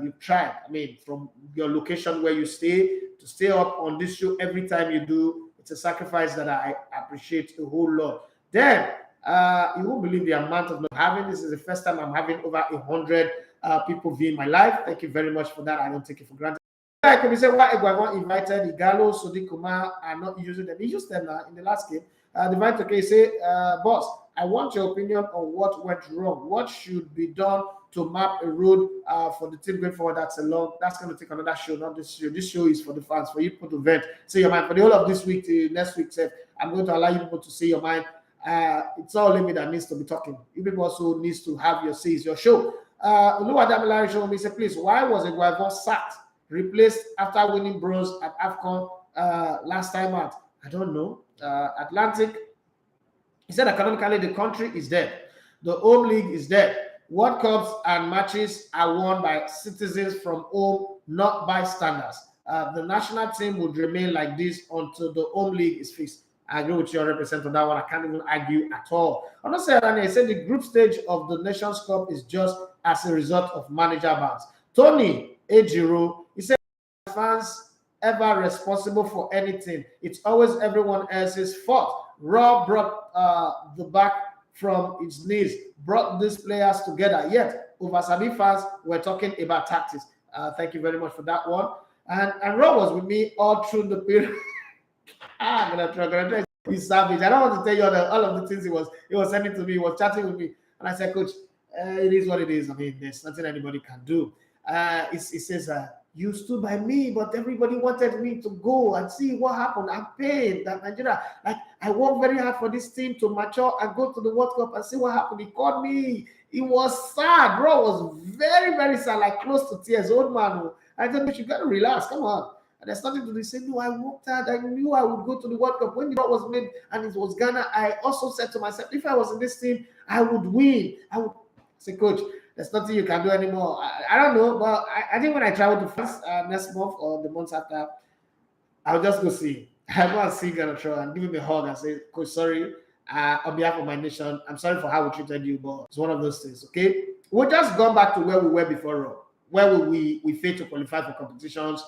You tried. I mean, from your location where you stay to stay up on this show every time you do, it's a sacrifice that I appreciate a whole lot. Then you won't believe the amount of having. This is the first time I'm having over 100 people viewing my live. Thank you very much for that. I don't take it for granted. I could say why Iguavon invited Igalo, Sodi Kumar are not using them. He used them in the last game. Divine Toke say, boss, I want your opinion on what went wrong. What should be done to map a road for the team going forward? That's going to take another show, not this show. This show is for the fans, for you people to vent, say your mind. For the whole of this week till next week, I'm going to allow you people to say your mind. It's all limit that needs to be talking. You people also needs to have your say. It's your show. Oluwadamilari show me say, please, why was Iguavon sacked, replaced after winning bronze at AFCON last time out? I don't know. Atlantic, he said economically the country is dead. The home league is dead. World Cups and matches are won by citizens from home, not bystanders. The national team would remain like this until the home league is fixed. I agree with you 100% on that one. I can't even argue at all. I'm not saying that. He said the group stage of the Nations Cup is just as a result of manager bans. Tony Ejiro, he said fans ever responsible for anything. It's always everyone else's fault. Raw brought the back from its knees, brought these players together. Yet, over Sabi fans were talking about tactics. Thank you very much for that one. And Raw was with me all through the period. I'm gonna try. He's savage. I don't want to tell you all of the things he was sending to me. He was chatting with me, and I said, Coach, it is what it is. I mean, there's nothing anybody can do. He says, you stood by me, but everybody wanted me to go and see what happened. I'm paid that Nigeria. Like, I worked very hard for this team to mature and go to the World Cup and see what happened. He called me. He was sad. Bro was very, very sad, like close to tears. Old man. I told him, you got to relax. Come on. And there's nothing to do. Say, no, I worked hard. I knew I would go to the World Cup. When the ball was made and it was Ghana, I also said to myself, if I was in this team, I would win. I would say, coach, there's nothing you can do anymore. I don't know, but I think when I travel to France next month or the month after, I'll just go see him. I'll go and see Ghana and give him a hug and say, coach, sorry. On behalf of my nation, I'm sorry for how we treated you, but it's one of those things, okay? We'll just go back to where we were before, where we failed to qualify for competitions.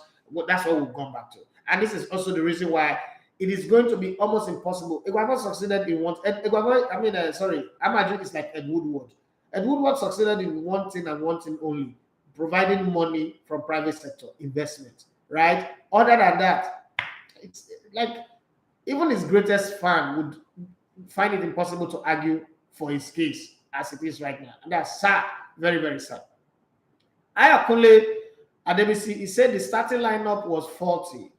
That's what we've gone back to. And this is also the reason why it is going to be almost impossible. If I've not succeeded in one, Madrid is like Ed Woodward. Ed Woodward succeeded in one thing and one thing only, providing money from private sector investment, right? Other than that, it's like even his greatest fan would find it impossible to argue for his case as it is right now. And that's sad, very, very sad. Ayakunle Adebisi, he said the starting lineup was 40.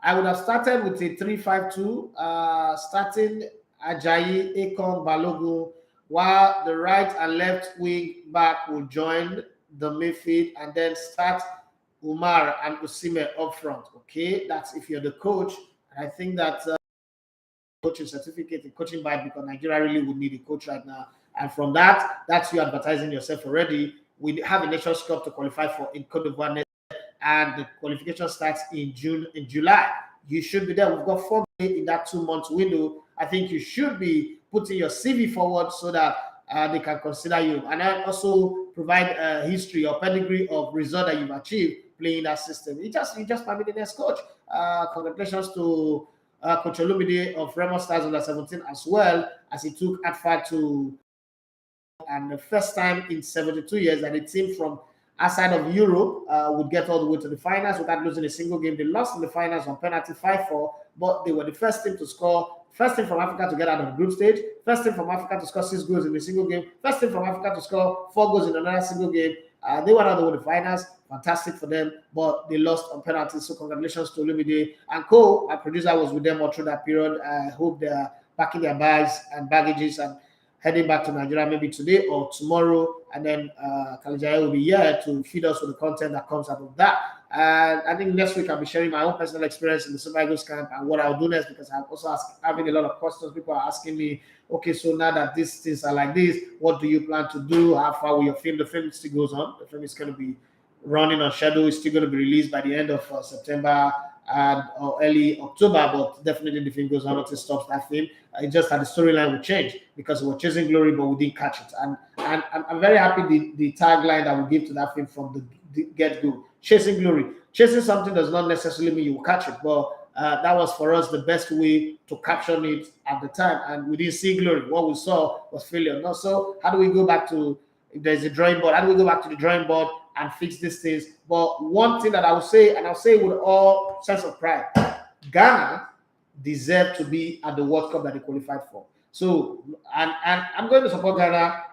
I would have started with a 3-5-2, starting Ajayi, Ekong, Balogun, while the right and left wing back will join the midfield and then start Umar and Osimhen up front. Okay, that's if you're the coach. And I think that coaching certificate, a coaching bike, because Nigeria really would need a coach right now. And from that's you advertising yourself already. We have a Nations Cup to qualify for in Cote d'Ivoire, and the qualification starts in July. You should be there. We've got 4 days in that 2-month window. I think you should be putting your CV forward so that they can consider you. And I also provide a history or pedigree of result that you've achieved playing that system. You just might be the next coach. Congratulations to Coach Olumide of Remo Stars under 17 as well, as he took ADFA to, and the first time in 72 years that a team from outside of Europe would get all the way to the finals without losing a single game. They lost in the finals on penalty 5-4, but they were the first team to score, first team from Africa to get out of the group stage, first team from Africa to score 6 goals in a single game, first team from Africa to score 4 goals in another single game. They went out of the finals. Fantastic for them, but they lost on penalties. So congratulations to Olumide and co. Our producer was with them all through that period. I hope they're packing their bags and baggages and heading back to Nigeria maybe today or tomorrow. And then Kalijaya will be here to feed us with the content that comes out of that. And I think next week I'll be sharing my own personal experience in the Super Eagles camp and what I'll do next, because I'm also having a lot of questions. People are asking me, okay, so now that these things are like this, what do you plan to do? How far will your film? The film still goes on. The film is going to be running on schedule. It's still going to be released by the end of September and or early October, but definitely the film goes on until it stops that film. It just that the storyline will change because we were chasing glory, but we didn't catch it. And I'm very happy the tagline that we give to that film from the get-go. Chasing glory. Chasing something does not necessarily mean you will catch it, but that was for us the best way to caption it at the time. And we didn't see glory. What we saw was failure. No, so how do we go back to, if there's a drawing board, how do we go back to the drawing board and fix these things? But one thing that I will say, and I'll say with all sense of pride, Ghana deserve to be at the World Cup that they qualified for. So, and I'm going to support Ghana,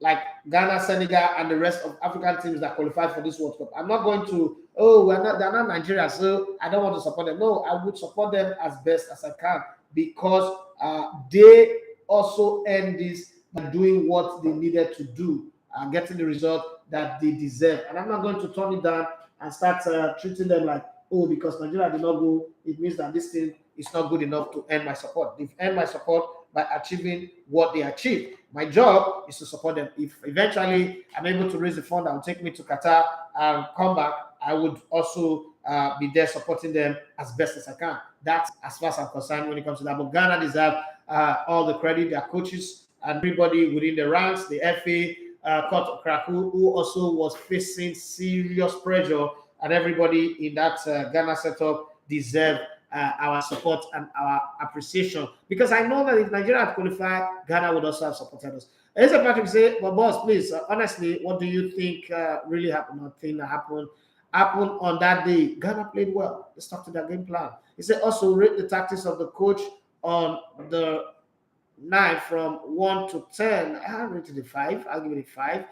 like Ghana, Senegal, and the rest of African teams that qualified for this World Cup. I'm not going to, they're not Nigeria, so I don't want to support them. No, I would support them as best as I can, because they also earned this by doing what they needed to do and getting the result that they deserve. And I'm not going to turn it down and start treating them like, oh, because Nigeria did not go, it means that this thing is not good enough to earn my support. They've earned my support by achieving what they achieved. My job is to support them. If eventually I'm able to raise the fund that will take me to Qatar and come back, I would also be there supporting them as best as I can. That's as far as I'm concerned when it comes to that. But Ghana deserve all the credit, their coaches and everybody within the ranks, the FA, Kurt Kraku, who also was facing serious pressure, and everybody in that Ghana setup deserve our support and our appreciation, because I know that if Nigeria had qualified, Ghana would also have supported us. As a Patrick say, but boss, please, honestly, what do you think really happened? Or thing that happened on that day? Ghana played well. Let's talk to their game plan. He said also rate the tactics of the coach on the 9 from 1 to 10. I rated it 5. I'll give it a 5.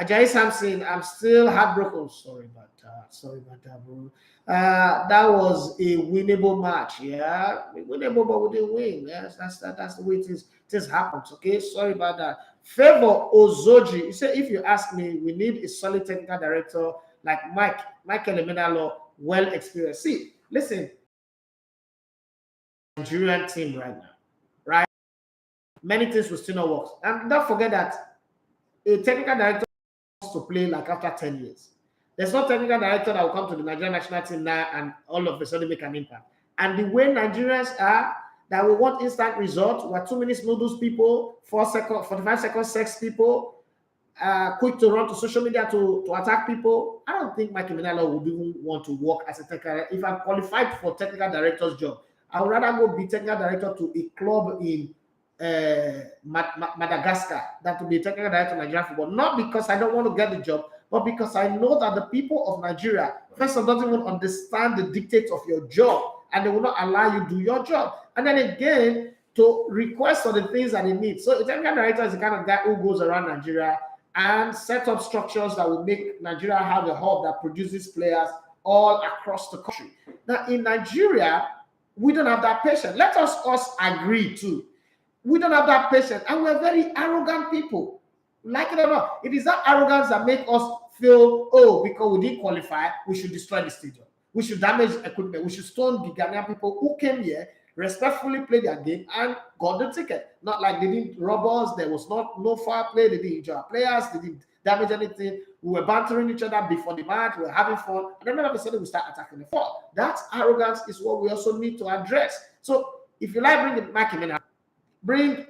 Ajayi Samson, I'm still heartbroken. Sorry about that, bro. That was a winnable match. Yeah, winnable, but we didn't win. Yes, that's the way it is. Things happens. Okay, sorry about that. Favor Ozoji, he said, if you ask me, we need a solid technical director like Michael Emenalo, well experienced. See, Listen, Nigerian team right now, right? Many things will still not work. And don't forget that a technical director wants to play like after 10 years. There's no technical director that will come to the Nigerian national team now and all of a sudden make an impact. And the way Nigerians are, that we want instant results, we're 2 minutes noodles people, 45 seconds sex people, quick to run to social media to attack people. I don't think Mike Minalo would even want to work as a technical. If I'm qualified for technical director's job, I would rather go be technical director to a club in Madagascar than to be a technical director of Nigerian football. Not because I don't want to get the job, but because I know that the people of Nigeria, first of all, doesn't even understand the dictates of your job, and they will not allow you to do your job. And then again, to request for the things that they need. So a technical director is the kind of guy who goes around Nigeria and set up structures that will make Nigeria have a hub that produces players all across the country. Now, in Nigeria, we don't have that patience. Let us agree too. We don't have that patience, and we're very arrogant people. Like it or not, it is that arrogance that makes us feel, oh, because we didn't qualify, we should destroy the stadium. We should damage equipment. We should stone the Ghanaian people who came here, respectfully play their game, and got the ticket. Not like they didn't rob us. There was no foul play. They didn't injure our players. They didn't damage anything. We were bantering each other before the match. We were having fun. And then all of a sudden, we start attacking the floor. That arrogance is what we also need to address. So if you like, bring the Makimena, bring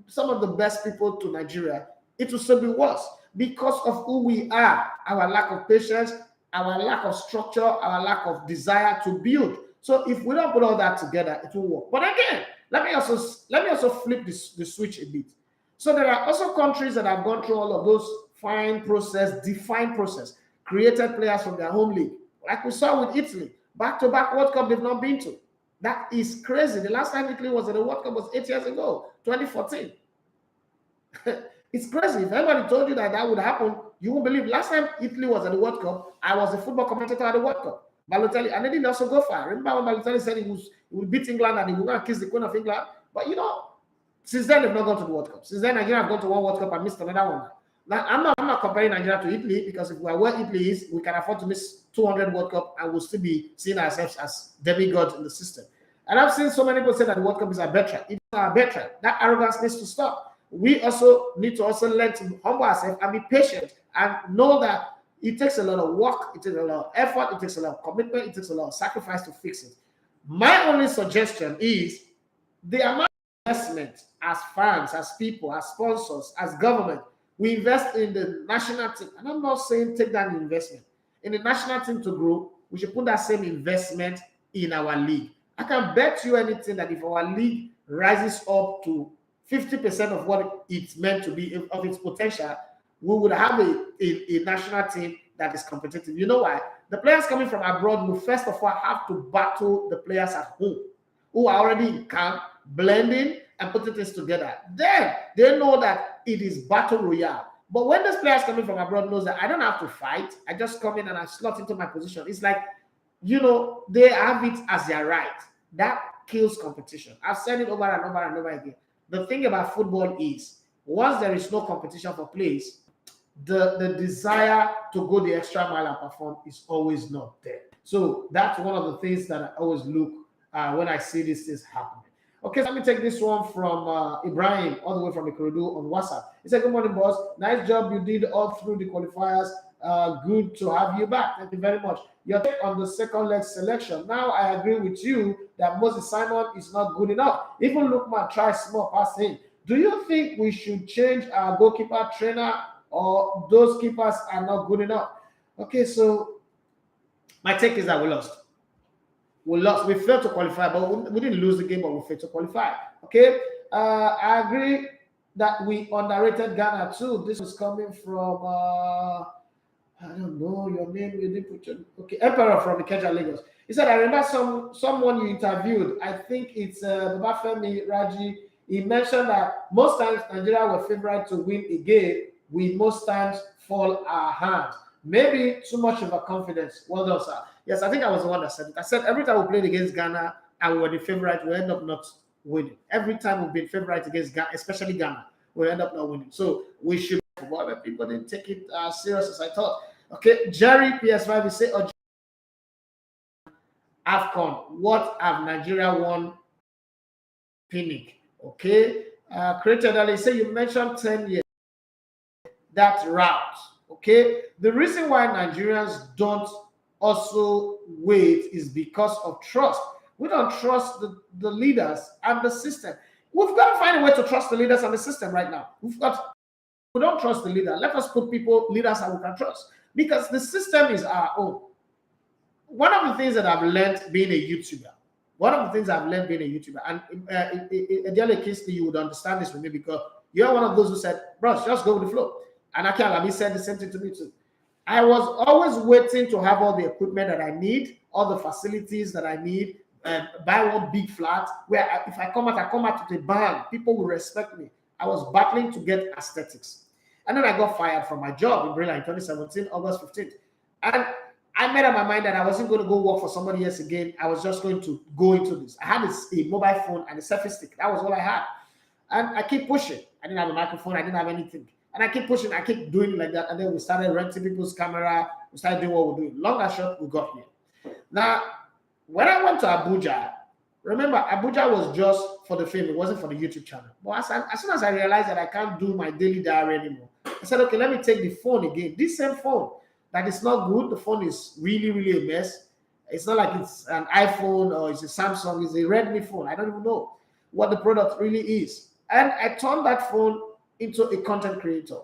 some of the best people to Nigeria, it will still be worse because of who we are, our lack of patience, our lack of structure, our lack of desire to build. So if we don't put all that together, it will work. But again, let me also flip the switch a bit. So there are also countries that have gone through all of those defined process, created players from their home league, like we saw with Italy, back-to-back World Cup they've not been to. That is crazy. The last time Italy was at the World Cup was 8 years ago, 2014. It's crazy. If anybody told you that would happen, you won't believe. Last time Italy was at the World Cup, I was a football commentator at the World Cup. Balotelli, and they didn't also go far. Remember when Balotelli said he would beat England and he would going to kiss the Queen of England? But since then they've not gone to the World Cup. Since then Nigeria have gone to one World Cup and missed another one. Now I'm not comparing Nigeria to Italy, because if we are where Italy is, we can afford to miss 200 World Cup and we'll still be seeing ourselves as demigods in the system. And I've seen so many people say that the World Cup is arbitrary. It's not arbitrary. That arrogance needs to stop. We also need to learn to humble ourselves and be patient and know that it takes a lot of work, it takes a lot of effort, it takes a lot of commitment, it takes a lot of sacrifice to fix it. My only suggestion is the amount of investment as fans, as people, as sponsors, as government, we invest in the national team. And I'm not saying take that investment. In the national team to grow, we should put that same investment in our league. I can bet you anything that if our league rises up to 50% of what it's meant to be, of its potential, we would have a national team that is competitive. You know why? The players coming from abroad will first of all have to battle the players at home who are already in camp, blending and putting things together. Then they know that it is battle royale. But when those players coming from abroad knows that I don't have to fight, I just come in and I slot into my position. It's like, they have it as their right. That kills competition. I've said it over and over and over again. The thing about football is, once there is no competition for plays, the desire to go the extra mile and perform is always not there. So that's one of the things that I always look when I see these things happening. Okay, so let me take this one from Ibrahim, all the way from Ikorodu on WhatsApp. He said, good morning, boss. Nice job you did all through the qualifiers. Good to have you back. Thank you very much. Your take on the second leg selection. Now, I agree with you that Moses Simon is not good enough. Even Lukman tries small past him. Do you think we should change our goalkeeper trainer, or those keepers are not good enough? Okay, so my take is that we lost. We failed to qualify, but we didn't lose the game, but we failed to qualify. Okay, I agree that we underrated Ghana too. This was coming from I don't know your name. You didn't put your Emperor from Ikeja, Lagos. He said, I remember someone you interviewed. I think it's Babafemi Raji. He mentioned that most times Nigeria were favored to win a game. We most times fall our hands. Maybe too much of a confidence. Well done, sir. Yes, I think I was the one that said it. I said every time we played against Ghana and we were the favorite, we end up not winning. Every time we've been favorite against Ghana, especially Ghana, we end up not winning. So we should. Well, people didn't take it as serious as I thought. Okay, Jerry PS5 will say, AFCON. What have Nigeria won? Pinnick. Okay. Created early. Say you mentioned 10 years. That route. Okay. The reason why Nigerians don't also wait is because of trust. We don't trust the leaders and the system. We've got to find a way to trust the leaders and the system right now. We don't trust the leader. Let us put leaders that we can trust, because the system is our own. One of the things that I've learned being a YouTuber, and Ediale Kisley, you would understand this with me, because you're one of those who said, bro, just go with the flow. And Aki Alabi said the same thing to me too. I was always waiting to have all the equipment that I need, all the facilities that I need, and buy one big flat where if I come out with a bang, people will respect me. I was battling to get aesthetics. And then I got fired from my job in Brilla in 2017, August 15th. And I made up my mind that I wasn't going to go work for somebody else again. I was just going to go into this. I had a mobile phone and a selfie stick. That was all I had. And I keep pushing. I didn't have a microphone. I didn't have anything. And I keep pushing. I keep doing it like that. And then we started renting people's camera. We started doing what we're doing. Long and short, we got here. Now, when I went to Abuja, remember, Abuja was just for the film. It wasn't for the YouTube channel. But as soon as I realized that I can't do my daily diary anymore, I said, okay, let me take the phone again. This same phone that is not good. The phone is really, really a mess. It's not like it's an iPhone or it's a Samsung. It's a Redmi phone. I don't even know what the product really is. And I turned that phone into a content creator.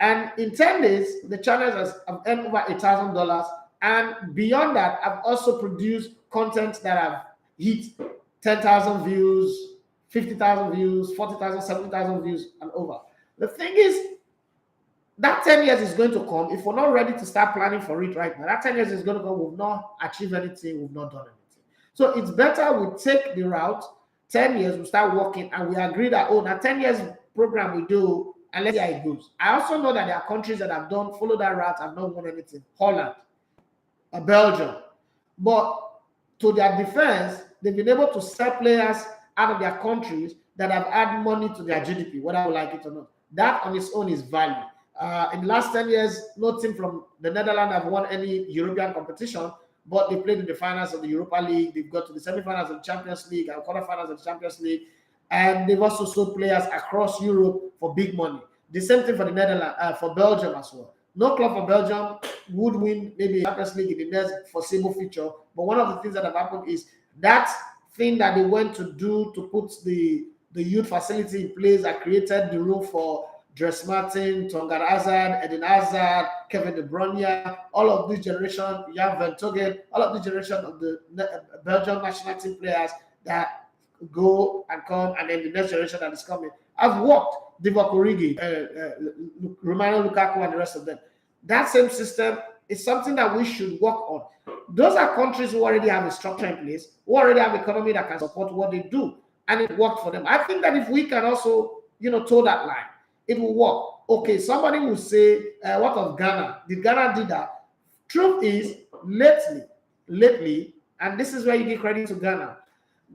And in 10 days, the channel has earned over $1,000. And beyond that, I've also produced content that have hit 10,000 views, 50,000 views, 40,000, 70,000 views, and over. The thing is, that 10 years is going to come. If we're not ready to start planning for it right now, that 10 years is going to come. We've not achieved anything. We've not done anything. So it's better we take the route. 10 years, we start working, and we agree that, oh, now 10 years program we do, and let's see how it goes. I also know that there are countries that have followed that route and not won anything. Holland, Belgium. But to their defense, they've been able to sell players out of their countries that have added money to their GDP, whether we like it or not. That on its own is value. In the last 10 years, no team from the Netherlands have won any European competition, but they played in the finals of the Europa League. They've got to the semifinals of the Champions League and quarterfinals of the Champions League. And they've also sold players across Europe for big money. The same thing for the Netherlands, for Belgium as well. No club for Belgium would win maybe Champions League in the next foreseeable future. But one of the things that have happened is that thing that they went to do to put the youth facility in place that created the room for Dries Martin, Tongan Hazard, Eden Hazard, Kevin De Bruyne, all of this generation, Jan Vertonghen, all of this generation of the Belgian national team players that go and come, and then the next generation that is coming. I've worked Divock Origi, Romelu Lukaku, and the rest of them. That same system is something that we should work on. Those are countries who already have a structure in place, who already have an economy that can support what they do, and it worked for them. I think that if we can also, toe that line, it will work. Okay, somebody will say, what of Ghana? Did Ghana do that? Truth is, lately, and this is where you give credit to Ghana,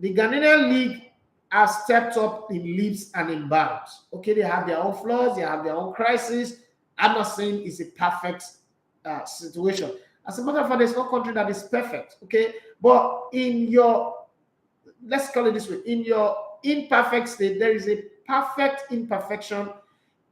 the Ghanaian league has stepped up in leaps and in bounds. Okay, they have their own flaws, they have their own crises. I'm not saying it's a perfect situation. As a matter of fact, there's no country that is perfect. Okay, but in your, let's call it this way, in your imperfect state, there is a perfect imperfection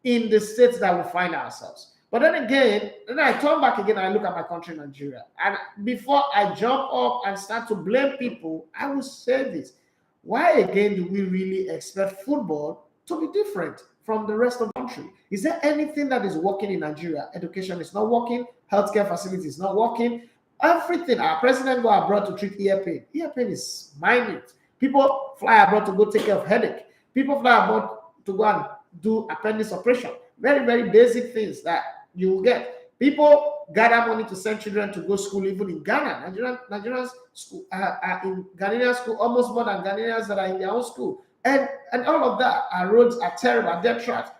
in the states that we find ourselves. But then again, then I turn back again and I look at my country, Nigeria. And before I jump up and start to blame people, I will say this. Why again do we really expect football to be different from the rest of the country? Is there anything that is working in Nigeria? Education is not working. Healthcare facilities is not working. Everything. Our president go abroad to treat ear pain. Ear pain is minute. People fly abroad to go take care of headache. People fly abroad to go and do appendix operation. Very, very basic things that you will get. People gather money to send children to go school, even in Ghana. Nigerians school, are in Ghanaian school almost more than Ghanaians that are in their own school. And all of that, our roads are terrible, dead tracks.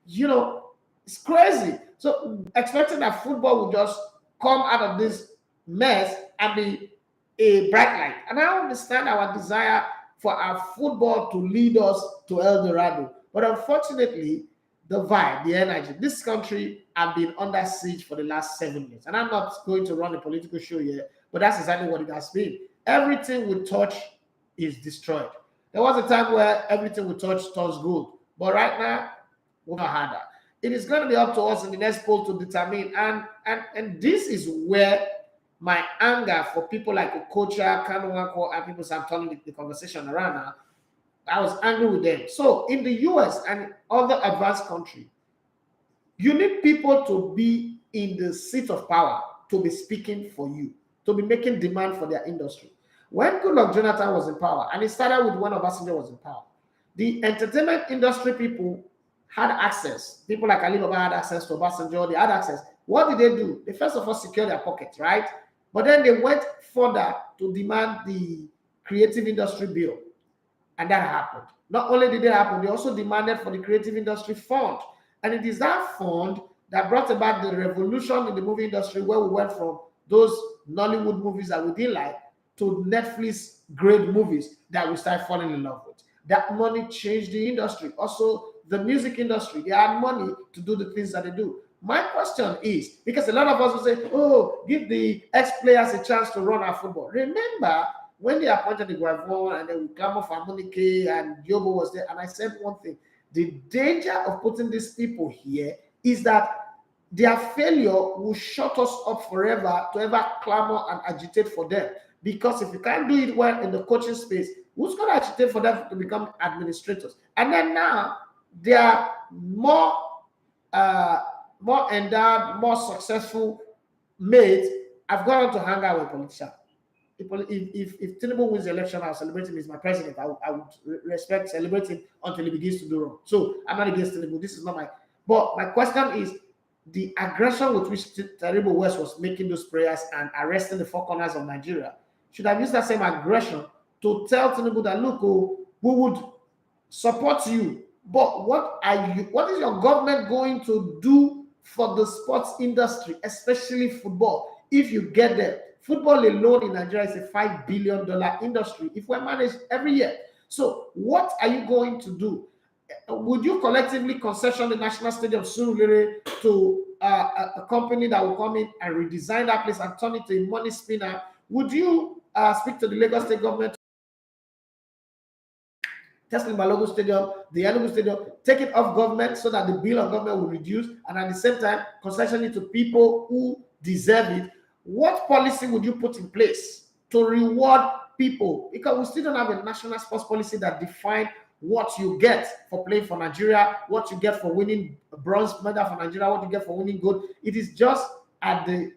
It's crazy. So expecting that football will just come out of this mess and be a bright light. And I understand our desire for our football to lead us to El Dorado. But unfortunately, the vibe, the energy, this country have been under siege for the last 7 years. And I'm not going to run a political show here, but that's exactly what it has been. everything we touch is destroyed. There was a time where everything we touch turns good, but right now we've not had that. It is going to be up to us in the next poll to determine, and this is where my anger for people like Okocha, Kanwako, and people, so I'm turning the conversation around now. I was angry with them. So in the US and other advanced countries, you need people to be in the seat of power to be speaking for you, to be making demand for their industry. When Goodluck Jonathan was in power, and it started with when Obasanjo was in power, the entertainment industry people had access. People like Ali Baba had access to Obasanjo, they had access. What did they do? They first of all secured their pockets, right? But then they went further to demand the creative industry bill. And that happened. Not only did it happen, they also demanded for the creative industry fund. And it is that fund that brought about the revolution in the movie industry, where we went from those Nollywood movies that we didn't like to Netflix grade movies that we started falling in love with. That money changed the industry. Also, the music industry, they had money to do the things that they do. My question is, because a lot of us will say, oh, give the ex-players a chance to run our football. Remember, when they appointed the Guavon and then we clamor for Monike and Yobo was there, and I said one thing, the danger of putting these people here is that their failure will shut us up forever to ever clamor and agitate for them. Because if you can't do it well in the coaching space, who's going to agitate for them to become administrators? And then now they are more endowed, more successful mates. I've gone on to hang out with politicians. If Tinubu wins the election, I'll celebrate him as my president. I would respect celebrating until he begins to do wrong. So I'm not against Tinubu. This is not my. But my question is the aggression with which Taribo West was making those prayers and arresting the four corners of Nigeria. Should have used that same aggression to tell Tinubu that, look, we would support you, but what is your government going to do for the sports industry, especially football? If you get there, football alone in Nigeria is a $5 billion industry if we're managed every year. So what are you going to do? Would you collectively concession the National Stadium Surulere to a company that will come in and redesign that place and turn it to a money spinner? Would you speak to the Lagos State government, Testing Balogun Stadium, the Enugu Stadium, take it off government so that the bill of government will reduce, and at the same time concession it to people who deserve it? What policy would you put in place to reward people? Because we still don't have a national sports policy that defines what you get for playing for Nigeria, what you get for winning a bronze medal for Nigeria, what you get for winning gold. It is just at the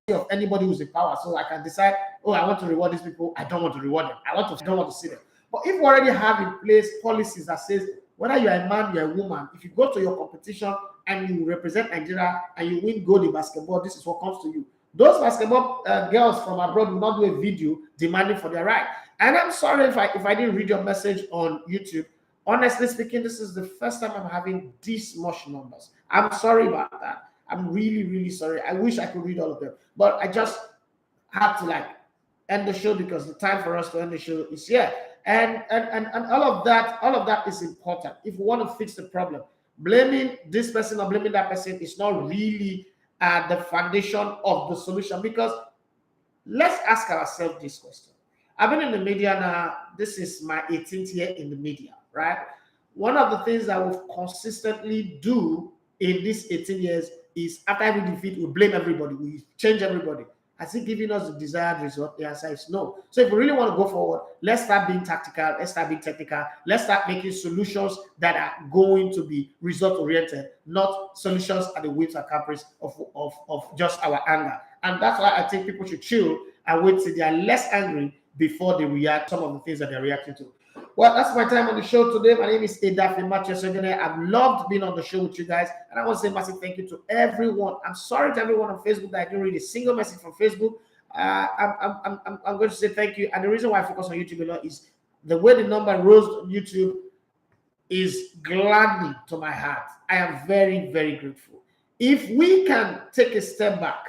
of anybody who's in power. So I can decide, oh, I want to reward these people. I don't want to reward them. I don't want to see them. But if we already have in place policies that says whether you're a man, you're a woman, if you go to your competition and you represent Nigeria and you win gold in basketball, this is what comes to you. Those basketball girls from abroad will not do a video demanding for their right. And I'm sorry if I didn't read your message on YouTube. Honestly speaking, this is the first time I'm having this much numbers. I'm sorry about that. I'm really, really sorry. I wish I could read all of them, but I just had to end the show because the time for us to end the show is here. And all of that is important. If we want to fix the problem, blaming this person or blaming that person is not really the foundation of the solution. Because let's ask ourselves this question. I've been in the media now. This is my 18th year in the media, right? One of the things that we'll consistently do in these 18 years is after every defeat, we blame everybody. We change everybody. Has it given us the desired result? The answer is no. So if we really want to go forward, let's start being tactical. Let's start being technical. Let's start making solutions that are going to be result-oriented, not solutions at the whims and caprice of just our anger. And that's why I think people should chill and wait till they are less angry before they react to some of the things that they're reacting to. Well, that's my time on the show today. My name is Edafi Matthews. I've loved being on the show with you guys. And I want to say a massive thank you to everyone. I'm sorry to everyone on Facebook that I didn't read a single message from Facebook. I'm going to say thank you. And the reason why I focus on YouTube a lot is the way the number rose on YouTube is gladdening to my heart. I am very, very grateful. If we can take a step back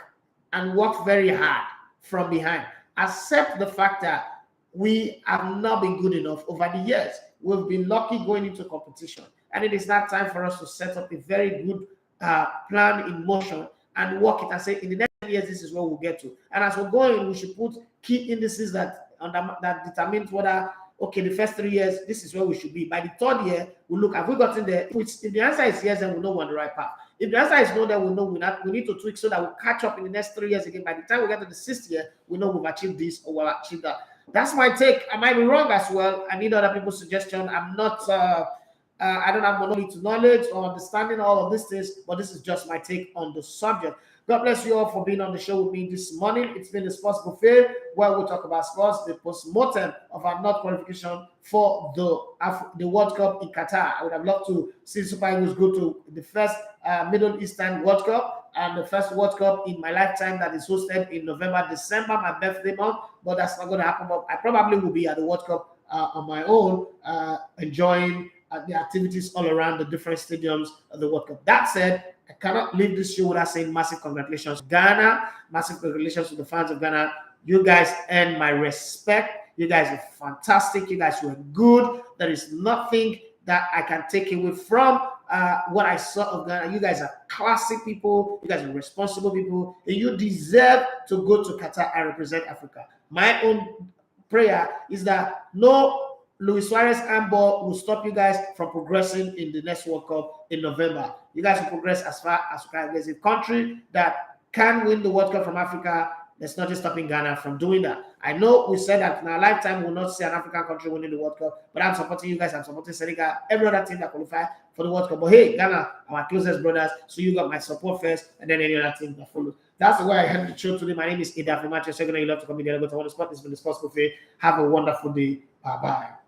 and work very hard from behind, accept the fact that we have not been good enough over the years. We've been lucky going into competition. And it is now time for us to set up a very good plan in motion and work it and say, in the next 10 years, this is what we'll get to. And as we're going, we should put key indices that that determines whether, okay, the first 3 years, this is where we should be. By the third year, we look, have we gotten there? If the answer is yes, then we know we're on the right path. If the answer is no, then we know we need to tweak so that we'll catch up in the next 3 years again. By the time we get to the 6th year, we know we've achieved this or we've achieved that. That's my take. I might be wrong as well. I need other people's suggestion. I'm not, I don't have monopoly to knowledge or understanding all of these things, but this is just my take on the subject. God bless you all for being on the show with me this morning. It's been the Sports Buffet, where we talk about sports, the post-mortem of our not qualification for the World Cup in Qatar. I would have loved to see Super Eagles go to the first Middle Eastern World Cup and the first World Cup in my lifetime that is hosted in November, December, my birthday month, but that's not going to happen. But I probably will be at the World Cup on my own, enjoying the activities all around the different stadiums of the World Cup. That said, I cannot leave this show without saying massive congratulations, Ghana. Massive congratulations to the fans of Ghana. You guys earn my respect. You guys are fantastic. You guys were good. There is nothing that I can take away from what I saw of Ghana. You guys are classic people. You guys are responsible people. And you deserve to go to Qatar and represent Africa. My own prayer is that no Luis Suarez handball will stop you guys from progressing in the next World Cup in November. You guys will progress as far as you can. There's a country that can win the World Cup from Africa. There's nothing stopping Ghana from doing that. I know we said that in our lifetime we'll not see an African country winning the World Cup, but I'm supporting you guys. I'm supporting Senegal, every other team that qualify for the World Cup. But hey, Ghana, our closest brothers, so you got my support first, and then any other team that follows. That's the way I end the show today. My name is Ida from Manchester. You love to come in there. Go to one spot. This has been the Sports Buffet. Have a wonderful day. Bye-bye.